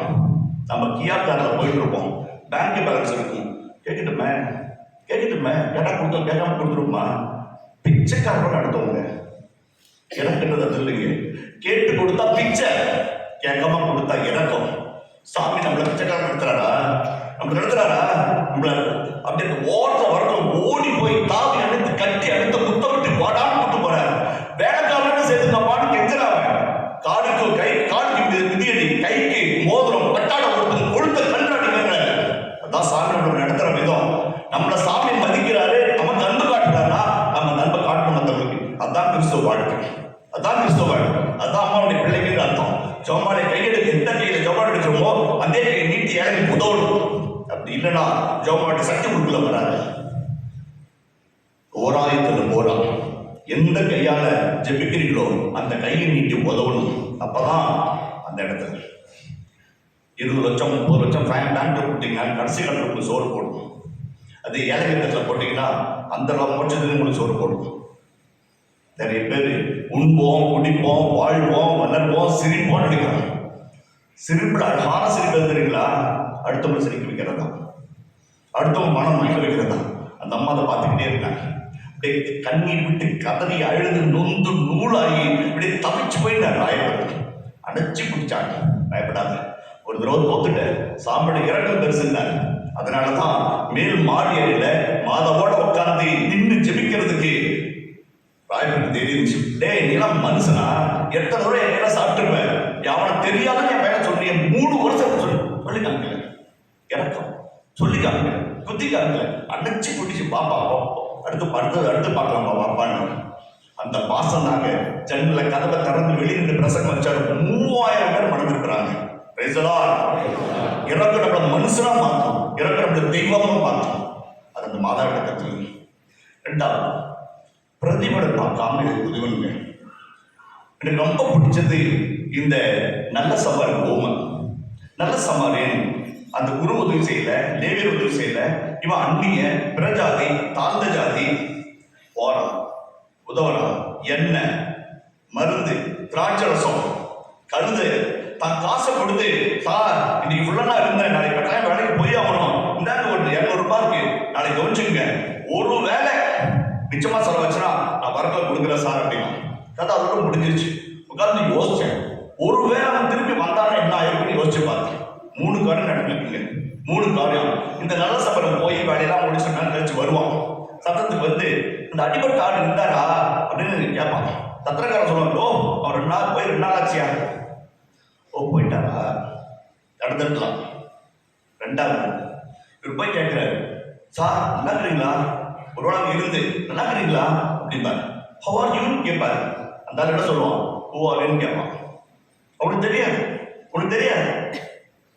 நம்ம கியா காரில் போயிட்டு இருப்போம், பேங்க் பேலன்ஸ் இருக்கும். கேட்கட்டுமே கேட்டா கொடுத்தோம், கேட்காம கொடுத்துருமா. பிச்சைக்காரர்கள் நடத்துவோங்க. இறக்குறது அது இல்லைங்க. கேட்டு கொடுத்தா பிச்சை, கேட்காம கொடுத்தா இறக்கம். சாமி நம்மளை பிச்சைக்காரன் நடத்துறாரா? நம்மள அப்படி ஓட்ட வரணும் ஓடி போய் தாவி அணைத்து கட்டி அணைத்து முத்தமிட்டு பாடான்னு கூட்டு போறாரு. வேலைக்காரன்னு சேர்த்துப்பான்னு கெஞ்சுறாங்க. காலுக்கு மிதியடி, கைக்கு மோதிரம், பட்டாட கொடுத்து கொழுத்த கண்டாடிங்க. அதான் சாமி நம்மளை நடத்துற விதம். நம்மள சாமி மதிக்கிறாரு, நமக்கு அன்பு காட்டுறாரா, நம்ம நண்பை காட்டணும் மற்றவங்களுக்கு. அதான் கிறிஸ்துவ வாழ்க்கை. அதான் அம்மாவுடைய பிள்ளைக்கு அர்த்தம். ஜோமாலை கையெடுத்து எந்த கையில ஜோமாலை எடுக்கிறோமோ அதே கையை நீட்டி இறங்கி உதவணும். அப்படி இல்லைன்னா ஜோமாட்டி சக்தி கொடுக்கல வராது. ஓராயத்தில் போரா, எந்த கையால ஜெபிக்கிறீங்களோ அந்த கையை நீட்டி உதவணும். அப்பதான் அந்த இடத்துல 20 லட்சம் 30 லட்சம் பேங்க்ல போட்டீங்கன்னா கடைசி கட்டணத்துக்கு சோறு போடணும். அது ஏழை இடத்துல போட்டீங்கன்னா அந்த லட்சத்துக்கு உங்களுக்கு சோறு போடணும். நிறைய பேர் உண்போம், குடிப்போம், வாழ்வோம், வளர்வோம், சிரிப்போம் நினைக்கிறாங்க. சிரிப்புல அழகான சிரிப்பு தெரியுங்களா? அடுத்தவங்க சிரிக்க வைக்கிறதா, அடுத்தவங்க மனம் மகிழ வைக்கிறதா. அந்த அம்மா அதை பார்த்துக்கிட்டே இருக்காங்க. அப்படியே கண்ணீர் விட்டு கதறி அழுது நொந்து நூலாகி இப்படியே தவிச்சு போய் நான் ராயப்பட்டு அடைச்சி பிடிச்சாங்க. பயப்படாத, ஒரு தடவை தோத்துட்ட, சாமியோட இறக்கம் பெருசுன்னாங்க. அதனாலதான் மேல் மாடி அறையில மாதவோட உட்கார்ந்து நின்று ஜெபிக்கிறதுக்கு ராயப்பட்டு தெரிஞ்சு. டேய், நீலாம் மனுஷனா? எத்தனை தடவை என் கையில சாப்பிட்டுருவேன், அவனை தெரியாத என் பையனை சொல்லி 3 வருஷம் சொல்லி காமிக்கல. இறக்கம் சொல்லி காமிக்கல, குத்தி காமிக்கல, அடைச்சி பிடிச்சி பாப்பா அடுத்து பார்க்கலாமா பாப்பான்னு. அந்த பாசம் நாங்க ஜன்னல கதவை திறந்து வெளியிட்டு பிரசங்கம் வச்சாரு. 3000 பேர் மணந்திருக்கிறாங்க. இறக்க நம்மள மனுஷனா மாற்றும், இறக்க நம்மள தெய்வமா மாற்றும். அது அந்த மாதாவிட கத்துல. 2வது, பிரதிபலன் பார்க்காம உதவுங்க. எனக்கு ரொம்ப பிடிச்சது இந்த நல்ல சமாரி ஓமன். நல்ல சமாரியன் அந்த குரு உதவி செய்யல, லேவியர் உதவி செய்யல. இவன் அந்நிய பிரஜாதி தாழ்ந்த ஜாதி போறான், உதவலாம். எண்ணெய், மருந்து, திராட்சை ரசம், கருது தான் காசை கொடுத்து, சார் இன்னைக்கு ஃபுல்லா நான் இருந்தேன், நாளைக்கு கட்டாயம் வேலைக்கு போய் ஆகணும், இந்தாங்க ஒரு 200 ரூபாய் இருக்கு, நாளைக்கு கவனிச்சுங்க, ஒரு வேலை நிச்சயமா செலவு வச்சுனா நான் வரல கொடுக்குறேன் சார் அப்படின்னா. கதை அதோட முடிஞ்சிருச்சு. உட்கார்ந்து யோசிச்சேன், ஒரு வேலை அவன் திருப்பி வந்தானே என்ன ஆயிருக்குன்னு யோசிச்சு பார்த்தேன். 3 காரியம் நடந்துருக்குங்க. 3 காரியம். இந்த நல்ல சம்பளம் போய் வேலையெல்லாம் முடிச்சு நாள் கழிச்சு வருவான். சத்தத்துக்கு வந்து இந்த அடிபட்ட ஆடு இருந்தாரா அப்படின்னு கேட்பான். சத்திரக்காரன் சொல்லுவாங்க, அவன் 2 நாள் போய் 2 நாள் ஆச்சியா? ஓ போயிட்டாரா, நடந்துருக்கலாம். 2வது இவர் போய் கேட்கிறாரு, சார் நல்லா இருக்கிறீங்களா? ஒரு வாரம் இருந்து நல்லா இருக்கிறீங்களா அப்படிம்பாரு. ஹவ் ஆர் யூன்னு கேட்பாரு. அந்த ஆள் என்ன சொல்லுவான், ஹூ ஆர் யூன்னு கேட்பான். அவனுக்கு தெரியாது.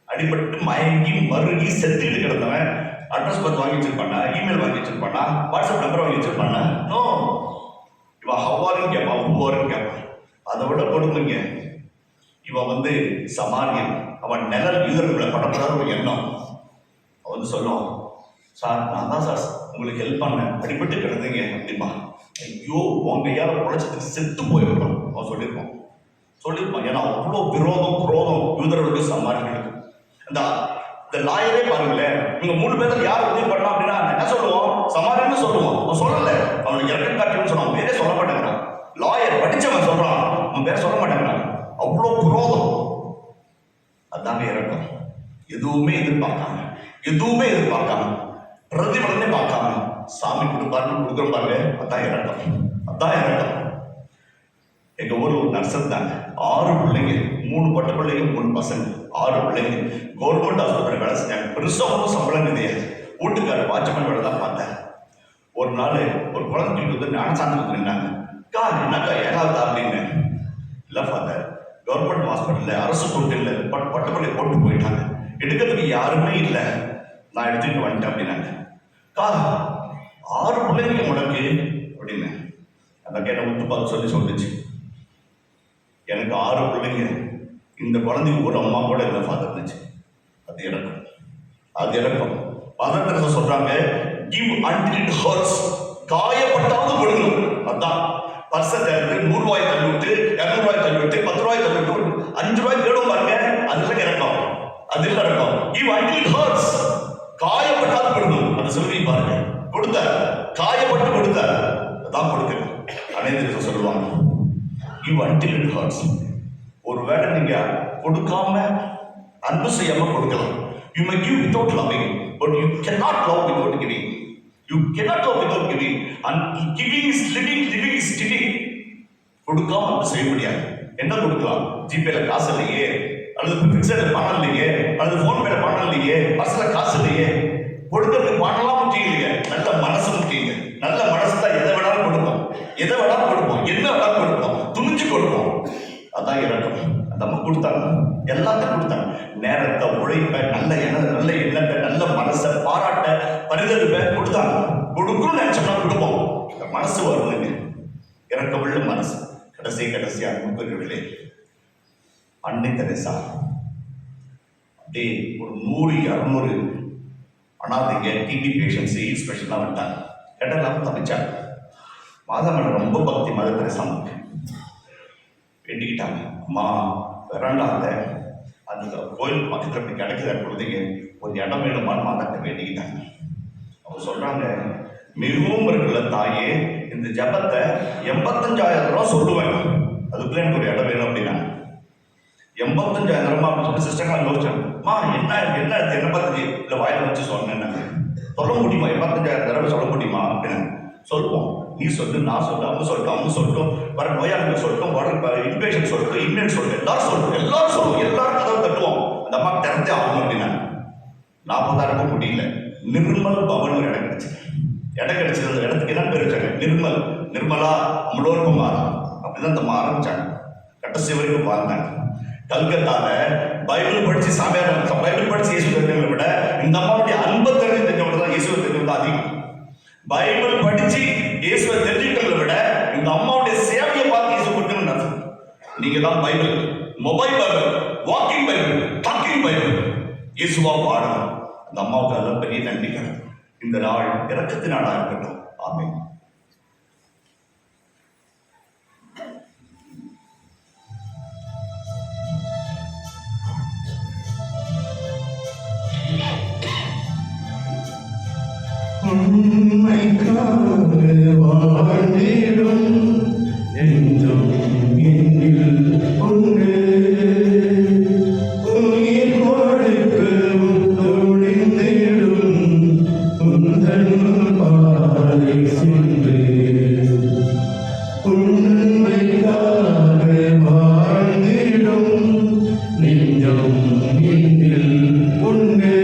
அடிபட்டு மயங்கி மருகி செத்துக்கிட்டு கிடந்தவன் அட்ரஸ் பார்த்து வாங்கி வச்சிருப்பானா, இமெயில் வாங்கி வச்சிருப்பானா, வாட்ஸ்அப் நம்பர் வாங்கி வச்சிருப்பானா? நோ. இவன் ஹவ் ஆர் யூன்னு கேட்பான், ஹூ ஆர் யூன்னு கேட்பான். அதை விட கொடுமைங்க, இவன் வந்து சமாரியன். அவன் நிழல் யூதர்களை படப்படாத ஒரு எண்ணம். அவன் வந்து சொல்லுவான், சார் நான் தான் சார் உங்களுக்கு ஹெல்ப் பண்ணேன், அடிபட்டு கிடந்தீங்க அப்படிமா. ஐயோ உன் கையால் உழைச்சதுக்கு செத்து போயிருப்பான் அவன் சொல்லியிருப்பான். ஏன்னா அவ்வளோ விரோதம் குரோதம் யூதர்களுக்கு சமாரியர்களுக்கு. இந்த லாயரே பாருங்களேன், இவங்க 3 பேர்ல யார் உதவி பண்ணா அப்படின்னா என்ன சொல்லுவோம், சமாரியன்னு சொல்லுவோம். அவன் சொல்லல, அவனுக்கு இறக்கம் காட்டுன்னு சொன்னான், பேரே சொல்ல மாட்டேங்கிறான். லாயர் படிச்சவன் சொல்றான், அவன் பேர் சொல்ல மாட்டேங்கிறான். அவ்வளோ குரோதம். அதாங்க இறக்கம். எதுவுமே எதிர்பார்க்காம பிரதிபலனே பார்க்காம சாமி கொடுக்குறோம் பாருங்க. அதான் இறக்கம். எங்க ஊர்ல ஒரு நர்சர் தாங்க, 6 பிள்ளைங்க, 3 பொட்ட பிள்ளைங்க, 3 பசங்க, 6 பிள்ளைங்க. கவர்மெண்ட் ஹாஸ்பிட்டல் வேலை செஞ்சாங்க. பெருசா ஒன்றும் சம்பளம் கிடையாது. வீட்டுக்காரர் வாட்ச்மேன் வேலை தான் பார்த்தேன். ஒரு நாள் ஒரு குழந்தைக்கு வந்து ஞானசாந்தத்துக்கு நின்னாங்க. என்னக்கா 7வது அப்படின்னு. இல்லை ஃபாதர், கவர்மெண்ட் ஹாஸ்பிட்டல்ல அரசு தொட்டில் பட்டப்பள்ளி போட்டு போயிட்டாங்க, எடுக்கிறதுக்கு யாருமே இல்லை, நான் எடுத்துக்கிட்டு வந்துட்டேன் அப்படின்னாங்க. 6 பிள்ளைங்க உனக்கு அப்படின்னு அந்த கேட்ட விட்டு பார்த்து சொல்லிச்சு. எனக்கு 6 பிள்ளைங்க, இந்த குழந்தைக்கு ஒரு அம்மா கூட இல்லை ஃபாதர் இருந்துச்சு. அது இறக்கம். பதத்திரத்தை சொல்றாங்க, give until it hurts. காயப்பட்டாவது கொடுக்கணும். அதான் பர்ஸை திறந்து 100 ரூபாய் தள்ளி விட்டு 200 ரூபாய் தள்ளி விட்டு 10 ரூபாய் தள்ளி விட்டு 5 ரூபாய் தேடும் பாருங்க. அதுல இறக்கம், அதில் இறக்கம். give until it hurts. காயப்பட்டாவது கொடுக்கணும். அது சொல்லி பாருங்க. கொடுத்த காயப்பட்டு கொடுத்த அதான் கொடுக்கணும். அனைத்து சொல்லுவாங்க give until it hurts. ஒருவேளை நீங்க கொடுக்காம அன்பு செய்யாம கொடுக்கலாம். You may give without loving, but you cannot love without giving. You cannot love without giving. And giving is living, living is giving. கொடுக்காம அன்பு செய்ய முடியாது. என்ன கொடுக்கலாம்? ஜிபேல காசு இல்லையே, அல்லது பிக்சர்ல பணம் இல்லையே, அல்லது போன்பேல பணம் இல்லையே, பர்ஸ்ல காசு இல்லையே. கொடுக்கறதுக்கு பணம்லாம் முக்கியம் இல்லையே, நல்ல மனசு முக்கியங்க. நல்ல மனசு தான் எதை வேணாலும் கொடுப்போம், எதை வேணாலும் கொடுப்போம், என்ன வேணாலும் கொடுப்போம், துணிஞ்சு கொடுப்போம். அதான் இறக்கம். அந்த அம்மா கொடுத்தாங்க, எல்லாத்தையும் கொடுத்தாங்க. நேரத்தை, உழைப்ப, நல்ல எண்ணத்தை, நல்ல மனசை, பாராட்ட, பரிதவிப்பை கொடுத்தாங்க. கொடுக்கணும்னு நினைச்சோம்னா கொடுப்போம். இந்த மனசு வரணுங்க, இறக்கமுள்ள மனசு. கடைசியா முப்பர்களே, அன்னை தெரேசா அப்படியே ஒரு 100-200 அனாதைங்க, டிபி பேஷன்ஸ், இன்ஸ்பெக்ஷன்லாம் வந்துட்டாங்க. கேட்டெல்லாம் தப்பிச்சாங்க. மாதாமன் ரொம்ப பக்தி மத தெரேசாவுக்கு வேண்டிக்கிட்டாங்க. அம்மா வெறாண்டாங்க, அந்த கோயில் பக்கத்தில் போய் கிடைக்கிற குழந்தைங்க ஒரு இடம் வேணுமான்னு மாதாட்ட வேண்டிக்கிட்டாங்க. அவங்க சொல்றாங்க, மிகவும் இருக்குல்ல தாயே, இந்த ஜபத்தை 85,000 ரூபா சொல்லுவேன், அதுக்குள்ள எனக்கு ஒரு இடம் வேணும் அப்படின்னா. 85,000 ரூபா அப்படின்னு சொல்லி சிஸ்டர்லாம் யோசிச்சாங்கம்மா, என்ன பார்த்து இல்லை வாயில வச்சு சொன்னேன், சொல்ல முடியுமா? 85,000 தடவை சொல்ல முடியுமா அப்படின்னு. சொல்லுவோம், நீ சொல்லு, நான் சொல்லு, அவங்க சொல்லட்டும், வர நோயாளிகள் சொல்லட்டும், வர இன்பேஷன் சொல்லட்டும், இன்மேன் சொல்லட்டும், எல்லாரும் சொல்லுவோம், எல்லாரும் கதவை தட்டுவோம். அந்த அம்மா திறந்தே ஆகணும் அப்படின்னா 40,000 முடியல. நிர்மல் பவன் ஒரு இடம் கிடைச்சது. அந்த இடத்துக்கு என்ன பேர் வச்சாங்க? நிர்மலா அமலோற்பமாரா அப்படிதான் அந்த அம்மா ஆரம்பிச்சாங்க. கடைசி வரைக்கும் வாழ்ந்தாங்க. கல்கத்தால பைபிள் படிச்சு பைபிள் படிச்சு இயேசு தெரிஞ்சவங்களை விட இந்த அம்மாவுடைய அன்பை தெரிஞ்சவங்க தான் இயேசுவை தெரிஞ்சவங்க அதிகம். பைபிள் படிச்சு இயேசுவை தெரிஞ்சுக்கிறத விட இந்த அம்மாவுடைய சேவையை பார்த்து இயேசு கொடுக்கணும்னு நீங்க தான் Bible, mobile Bible, walking Bible, talking Bible, இயேசுவா பாடணும். அந்த அம்மாவுக்கு அதெல்லாம் பெரிய நன்றி கடன். இந்த நாள் இரக்கத்தின் நாளாக இருக்கட்டும். ஆமென். உண்மைக்காக வாழ்ந்திடும் நெஞ்சம் என்னில் உண்டு. உயிர் கொடுக்கவும் துணிந்திடும் உந்தன் பாதை சென்று. உண்மைக்காக வாழ்ந்திடும் நெஞ்சம் என்னில் உண்டு.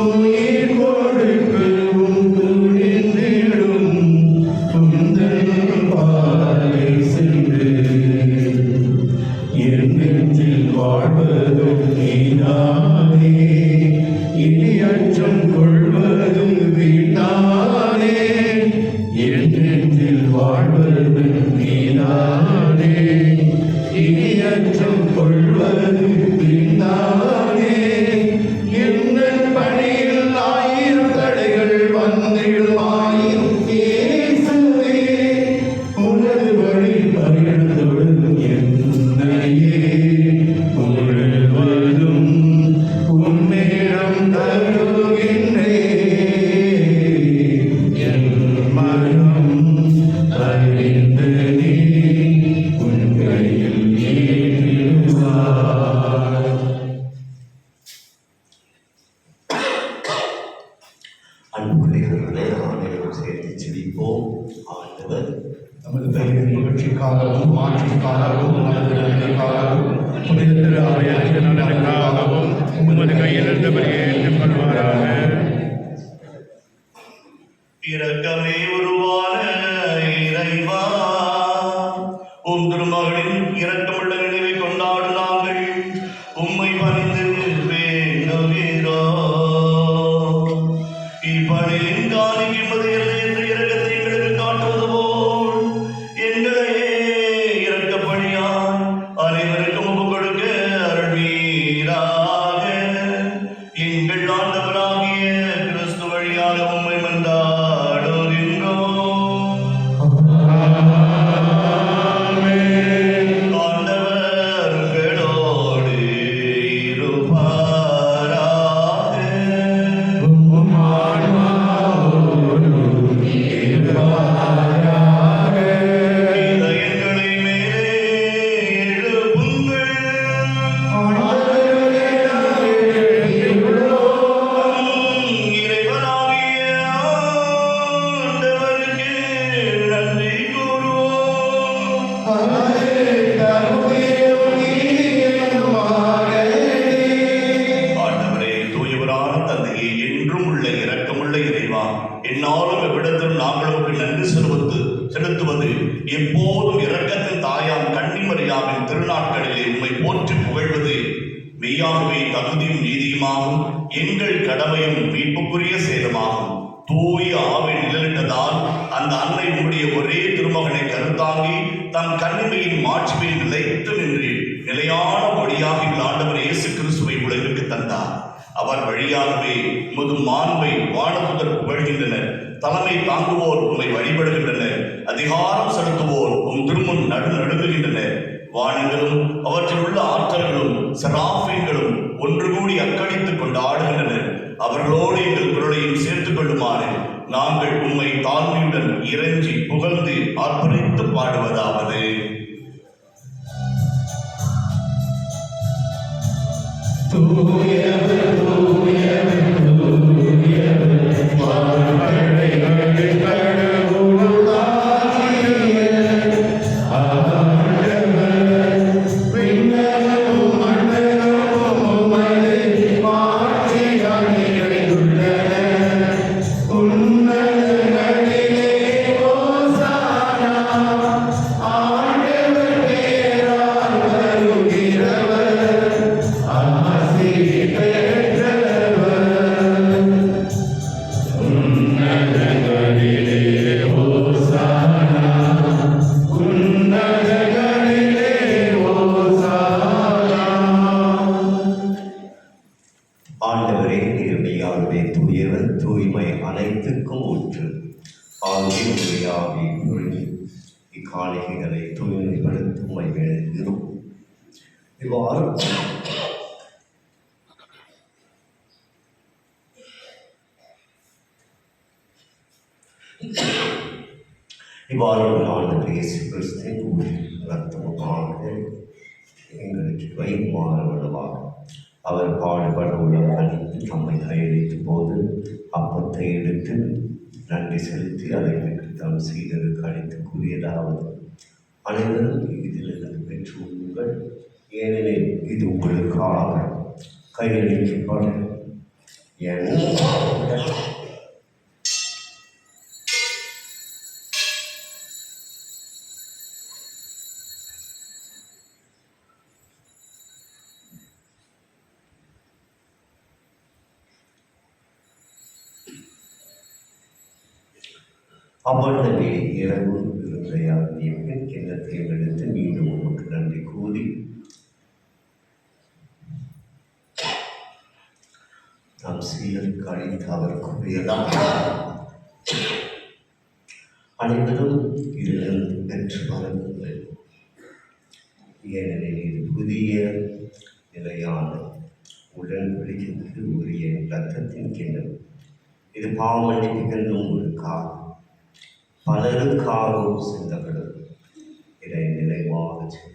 உயிர் கொடுக்கவும் துணிந்திடும் உந்தன் பாதை சென்று. என் நெஞ்சில் வாழ்வதும் நீதானே, இனி அச்சம் கொள்வதும் வீட்டானே. என் நெஞ்சில் வாழ்வதும் நீதானே, இனி அச்சம் கொள்வதும் வீட்டானே. என்ன பணியில் 1000 தடைகள் வந்திடுமாயும் இயேசுவே, உனது வழி பகிர்ந்தொழும் என்னையே முழுவதும் உன்னிடம் தருகின்றே. என் மனம் அறிந்து நீ உன் கையில் ஏற்றுவாய். அன்புடையவர்களே, ஆண்டவரும் சேர்த்து செவிப்போம். ஆண்டவர் நமது பெயர் நிகழ்ச்சிக்காகவும் மாற்றிக்காகவும் நமது நன்மைக்காகவும் புனித திரு ஆலயத்தின் நலனுக்காகவும் உமது கையிலிருந்தபடி ஏற்றுக்கொள்வாராக. இரக்கமே உருவான இறைவா, உம் திருமகளின் இரக்கமுள்ள நினைவை கொண்டாடும் நாங்கள் உம்மை பணிந்து வேண்டுகிறோம். இப்பணியின் காணிக்கை மதியல்ல என்ற இரக்கத்தை எங்களுக்கு காட்டுவது போல் எங்களையே இரக்கப்படியாய் அனைவருக்கும் ஒப்புக் கொடுக்க அருள்வீராக. எங்கள் ஆண்டவராகிய கிறிஸ்து வழியாக தந்தையே, என்றும் உள்ள இரக்கமுள்ள இறைவா, என்னாலும் எவ்விடத்திலும் நாங்கள் உமக்கு நன்றி செலுத்துவது எப்போதும் இரக்கத்தின் தாயாம் கன்னிமரியாவின் திருநாட்களிலே உம்மை போற்றி புகழ்வது மெய்யாகவே தகுதியும் நீதியுமாகும், எங்கள் கடமையும் மீட்புக்குரிய சேதமாகும். தூய ஆவை நிழலிட்டதால் அந்த அன்னை உம்முடைய ஒரே திருமகனை கருத்தாங்கி தம் கன்னிமையின் மாட்சிமையில் நிலைத்து நின்று நிலையான வழியாக ஆண்டவர் இயேசு கிறிஸ்துவை உலகிற்கு தந்தார். அவர் வழியாகவே உமது மாண்பை வானதூதர் புகழ்கின்றனர். தலைமை தாங்குவோர் உம்மை வழிபடுகின்றனர். அதிகாரம் செலுத்துவோர் உம் திருமுன் நடுநடுங்குகின்றனர். வானங்களும் அவற்றில் உள்ள ஆற்றல்களும் செராஃபீன்களும் ஒன்று கூடி அக்கடித்துக் கொண்டு ஆடுகின்றனர். அவர்களோடு எங்கள் குரலையும் சேர்த்துக் கொள்ளுமாறு நாங்கள் உம்மை தாழ்மையுடன் இறைஞ்சி புகழ்ந்து ஆர்ப்பரித்து பாடுவதாவது: ஆண்டவரே, நேர்மையாகவே தூயவர், தூய்மை அனைத்துக்கும் ஊற்று. ஆகியாவே பொழுது இக்காணிகளை தூய்மைப்படுத்தும் வேண்டுகிறோம். இவ்வாறு ஆண்டவர் இயேசு கிறிஸ்துவின் ரத்தமுமாக எங்களுக்கு வைமாறுவதாக அவர் பாடுபட உலகணித்து நம்மை கையளித்த போது அப்பத்தை எடுத்து நன்றி செலுத்தி அதை பெற்று தம் சீடருக்கு அளித்து கூறியதாவது: அனைவரும் இதிலிருந்து பெற்று உங்கள், ஏனெனில் இது உங்களுக்காக கையளிக்கப்படும் என அவ்வளவே இரவு இருந்தையாகிய பின் கிண்ணத்தை எடுத்து மீண்டும் உமக்கு நன்றி கூறி நாம் சீருக்கு அழைத்து அவர் கூறியதாக: அனைவரும் இதிலிருந்து பெற்று வருங்கள், ஏனெனில் இது புதிய நிலையான உடன்படிக்கைக்கு உரிய இரத்தத்தின் கிண்ணம். இது பாவமன்னிப்புகள் உங்களுக்காக பலருக்காகவும் சிந்தப்படும். இதை நினைவாக செய்யும்.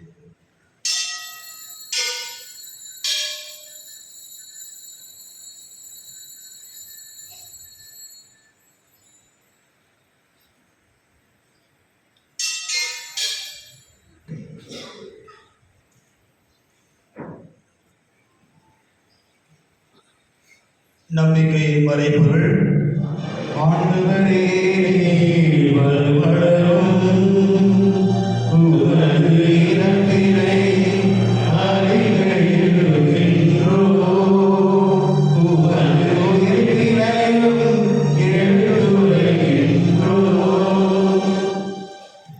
நம்பிக்கையின் மறைபொருள். ஆண்டவரே, வருவளரும் உமது இரட்டினை அறிக்கையிடுகின்றோம். உமது உயிர்ப்பினையும் எடுத்துரைக்கின்றோம்.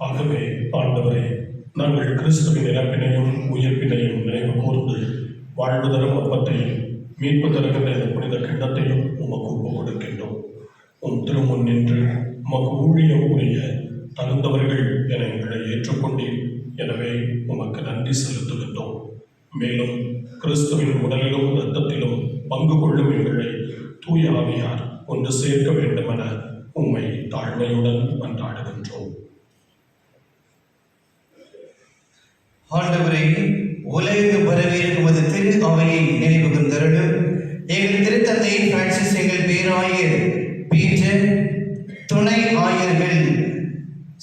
ஆகவே ஆண்டவரே, நாங்கள் கிறிஸ்துவின் இறப்பினையும் உயிர்ப்பினையும் நினைவு கூர்ந்து வாழ்வு தரும் அப்பத்தையும் மீட்பு தருகின்ற இந்த புனித கிண்ணத்தையும் உமக்கு ஒப்புக் கொடுக்கின்றோம். உம் திருமுன் நின்று உமக்கு ஊழியம் புரிய தகுந்தவர்கள் என எங்களை ஏற்றுக்கொண்டீர். எனவே உமக்கு நன்றி செலுத்துகின்றோம். மேலும் கிறிஸ்துவின் உடலிலும் இரத்தத்திலும் பங்கு கொள்ளும் எங்களை தூய ஆவியார் ஒன்று சேர்க்க வேண்டுமென உம்மை தாழ்மையுடன் மன்றாடுகின்றோம். ஆண்டவரே, உலகு வரவேற்கும் அது திரு அவையை நினைவு கூர்ந்தருளும். எங்கள் திருத்தந்தை பிரான்சிஸ், எங்கள் பேராயர் பீட்டர், துணை ஆயர்கள்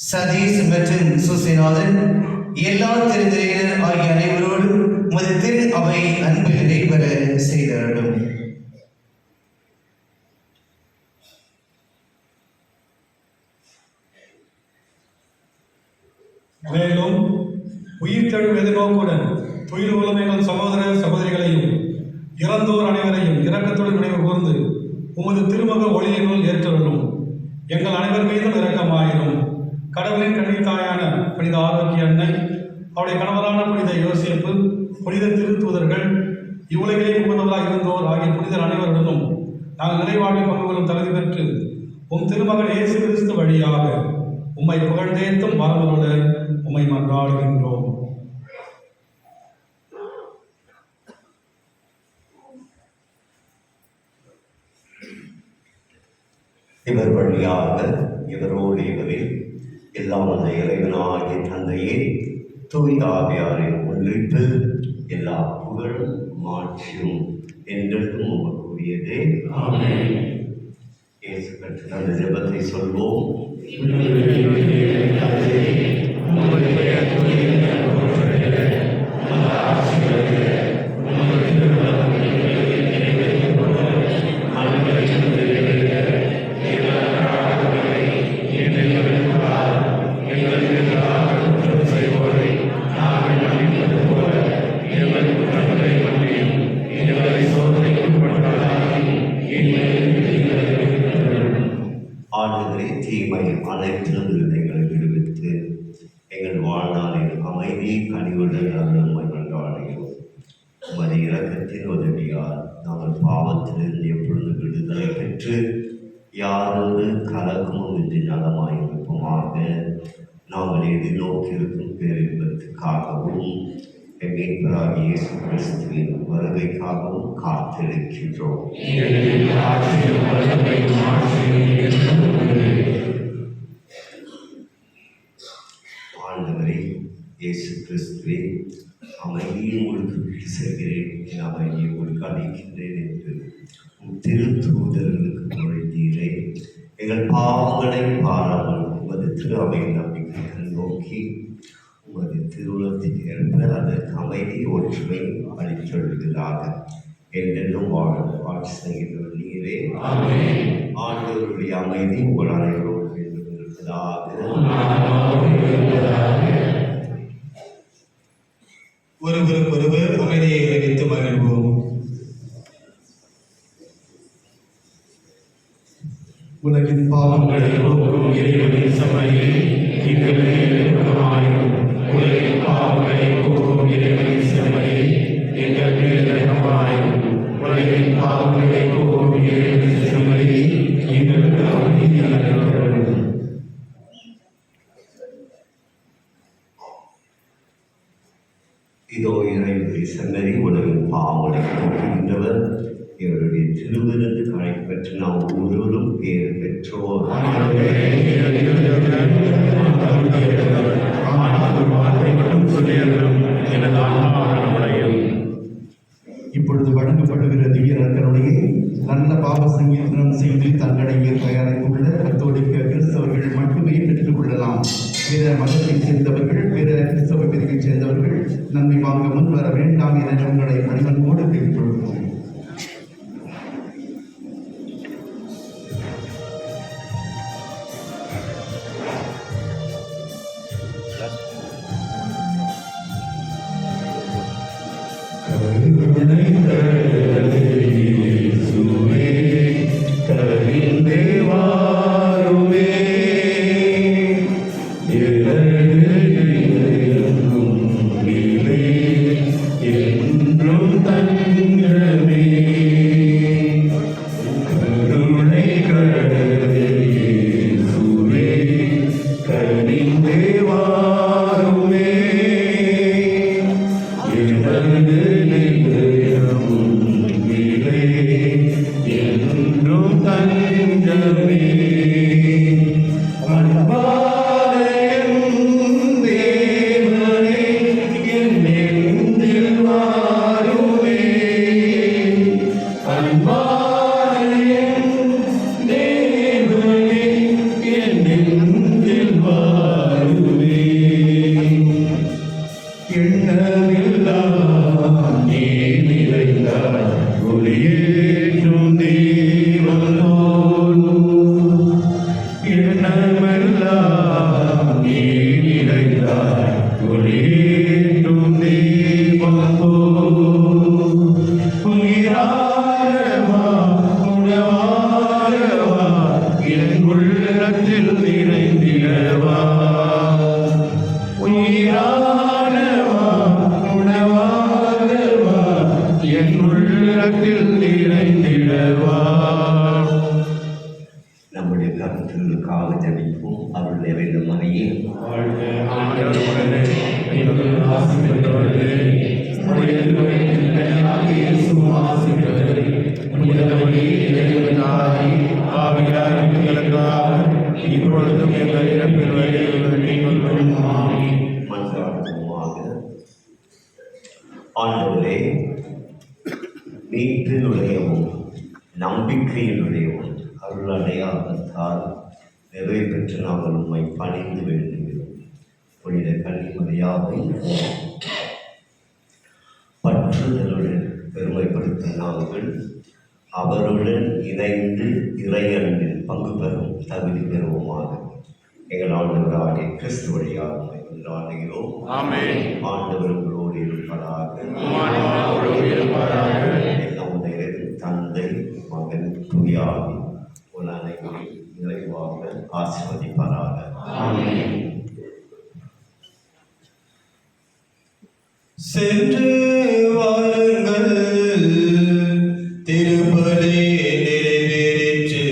சதீஷ் மற்றும் சுசிநாதன், எல்லா திருத்தந்தையினர் ஆகிய அனைவரோடும் உமது திரு அவை அன்பில் நிறைவர செய்தருளும். மேலும் உயிர்த்தெழும் எதிர்நோக்குடன் துயில் கொள்ளும் எங்கள் சகோதர சகோதரிகளையும் இறந்தோர் அனைவரையும் இரக்கத்துடன் நினைவு கூர்ந்து உமது திருமுக ஒளியினுள் ஏற்றவர்களும் எங்கள் அனைவர் மீதும் இரக்கமாயிரும். கடவுளின் கன்னித்தாயான புனித ஆரோக்கிய அன்னை, அவருடைய கணவரான புனித யோசேப்பு, புனித திருத்தூதர்கள், இவ்வுலகிலே முகந்தவராக இருந்தோர் ஆகிய புனிதர் அனைவருடனும் நாங்கள் நிறைவாழ்வில் பங்கு கொள்ளும் தகுதி பெற்று உம் திருமகன் இயேசு கிறிஸ்து வழியாக உம்மை புகழ்ந்தேத்தும் மரபரோடு உம்மை மன்றாடுகின்றோம். இவர் வழியாக இவரோடு இவரில் எல்லாம் வந்த இறைவனாகிய தந்தையே, தூய ஆவியாரின் உள்ளிட்டு எல்லா புகழும் மாட்சியும் என்றென்றும் உமக்குரியதே. இயேசு கற்ற அந்த ஜெபத்தை சொல்வோம். ஆண்டவரே, தீமை அனைத்திலிருந்து எங்களை விடுவித்து எங்கள் வாழ்நாளில் அமைதி கனிவுடன் நம்மை கொண்டாடுகிறோம். உமது இரக்கத்தின் உதவியால் நாங்கள் பாவத்திலிருந்து எப்பொழுது விடுதலை பெற்று யாரோடு கலக்கமும் இன்றி நலமாயிருப்போமாக. நாங்கள் எதிர்நோக்கியிருக்கும் பேரின்பத்துக்காகவும் மீட்பராகிய இயேசு கிறிஸ்துவின் வருகைக்காகவும் காத்திருக்கின்றோம். ஆண்டவரே இயேசு கிறிஸ்துவே, அமைதியை உங்களுக்கு விட்டு செல்கிறேன், என் அமைதியை உங்களுக்கு அளிக்கின்றேன் என்று திருத்தூதர்களுக்கு மொழிந்தீரே. எங்கள் பாவங்களை பாராமல் உமது திரு அவை நம்பிக்கைகள் நோக்கி உமது திருவுளத்தில் ஏற்ப அதற்கு அமைதி ஒற்றுமை அளித்தொழுகிறாக என்றென்றும் ஆட்சி செய்கின்ற நீரே. ஆண்டவருடைய அமைதி உங்கள் அனைவரோடு இருப்பதாக. ஒருவருக்கொருவர் அமைதியை அறிவித்து மகிழ்வோம். உலகின் பாவங்களை போக்கும் இறைவனின் சபையை உலகின் பாவங்களை போக்கும் இறைவனின் சபையை எங்கள் மேலமாயும் உலகின் பாவங்களை போக்கும் இறைவனின் சபையை எங்களுக்கு அமைதியாளர்கள். இதோ இறைவனுடைய செம்மறி உலகின் பாவங்களை போக்குகின்றவர். இவருடைய திருவிருந்து கடைபெற்று நாம் ஒவ்வொருவரும் பேர் பெற்றோர். இப்பொழுது வழங்கப்படுகிற திவ்ய நற்கருணையை நல்ல பாவ சங்கீதனம் செய்து தங்களுடைய தயாரித்துள்ள கத்தோலிக்க கிறிஸ்தவர்கள் மட்டுமே பெற்றுக் கொள்ளலாம். பிற மதத்தை சேர்ந்தவர்கள், பிற கிறிஸ்தவ பிரிவை சேர்ந்தவர்கள் நன்மை வாங்க முன் வர வேண்டாம் என உங்களை பணிவன்போடு கேட்டுக்கொள்கிறோம். ஒளியேற்றும் தெய்வம் மற்றவர்களுக்காக ஜபிப்போம். அருள் நிறைந்த மனையே, இப்பொழுதும் எங்கள் இறப்பில் மன்றாடுவோமாக. ஆண்டவரே, மீட்பினுடையவும் நம்பிக்கையினுடையவும் அருள் அடையாளத்தால் நிறைவு பெற்று நாங்கள் உண்மை பணிந்து வேண்டுகிறோம். புனித கன்னிமரியாவை பற்றுதலுடன் பெருமைப்படுத்த நாங்கள் அவருடன் இணைந்து இறையன்பில் பங்கு பெறும் தகுதி பெறுவோமாக. எங்கள் ஆண்டவராகிய கிறிஸ்து வழியாக கொண்டாடுகிறோம். ஆண்டவர் உங்களோடு இருப்பதாக. நம்முடைய தந்தை, மகன், தூயாவி உன் அனைவரும் நிறைவாக ஆசீர்வதிப்பாராக. சென்று வாருங்கள், திருப்பலி நிறைவேறிற்று.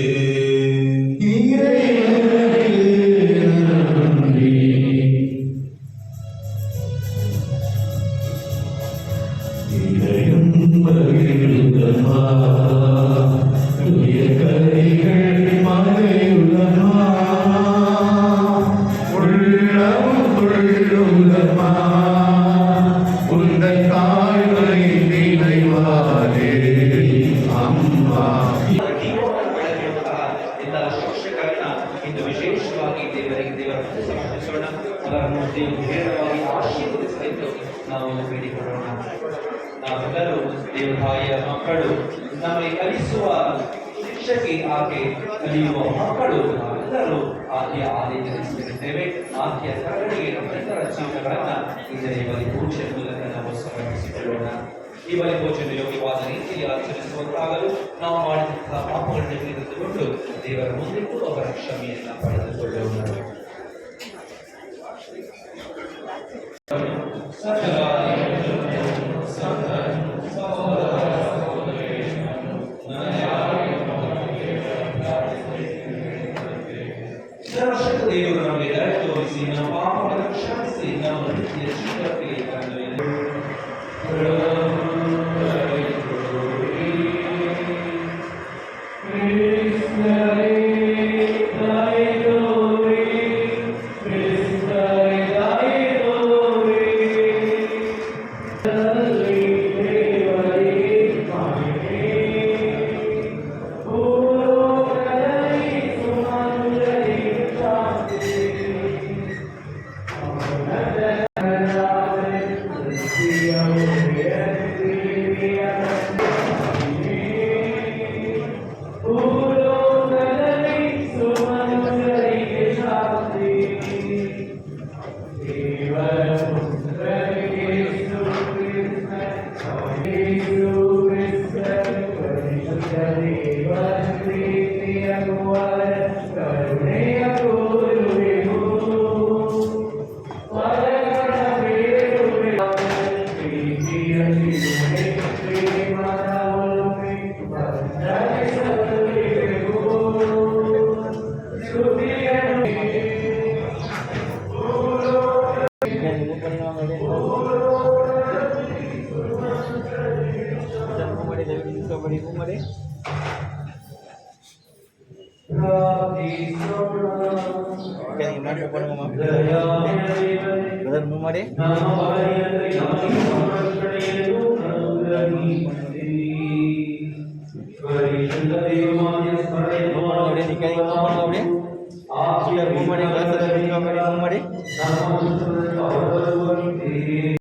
ಎಲ್ಲ ಶಿಕ್ಷಕರನ್ನ ಇಂದು ವಿಶೇಷವಾಗಿ ದೇವರ ಸಮರ್ಪಿಸೋಣ. ಅವರನ್ನು ನೇರವಾಗಿ ಆಶೀರ್ವದಿಸಲು ನಾವು ಬೇಡಿಕೊಳ್ಳೋಣ. ನಾವೆಲ್ಲರೂ ದೇವತಾಯಿಯ ಮಕ್ಕಳು, ನಮಗೆ ಕಲಿಸುವ ಶಿಕ್ಷಕಿ ಆಕೆ, ಕಲಿಯುವ ಮಕ್ಕಳು ನಾವೆಲ್ಲರೂ ಆಕೆಯ ಆಲೋಚನೆಸಿದ್ದೇವೆ. ಆಕೆಯ ಕರುಣಿಗೆ ನಮ್ಮೆಲ್ಲರ ಜೀವನಗಳನ್ನ ಈ ಬಲಿ ಪೂಜೆ ಮೂಲಕ ನಾವು ಸಮರ್ಪಿಸಿಕೊಳ್ಳೋಣ. ಈ ಬಲಿ ಪೂಜೆಯನ್ನು ಯೋಗ್ಯವಾದ ರೀತಿಯಲ್ಲಿ ಆಚರಿಸುವಂತಾಗಲು ನಾವು ಮಾಡಿದಂತಹ ಪಾಪಗಳನ್ನು ತಿಳಿದುಕೊಂಡು ದೇವರ ಮುಂದೆ ಕೂಡ ಅವರ ಕ್ಷಮೆಯನ್ನು ಪಡೆದುಕೊಳ್ಳೋಣ. ಸರ್ವಶಕ್ತ ದೇವರು ನಮಗೆ ದಯ ತೋರಿಸಿ ನಮ್ಮ ಪಾಪಗಳನ್ನು ಕ್ಷಮಿಸಿ ನಮ್ಮ ನಿತ್ಯ ಜೀವಕ್ಕೆ முன்னாடி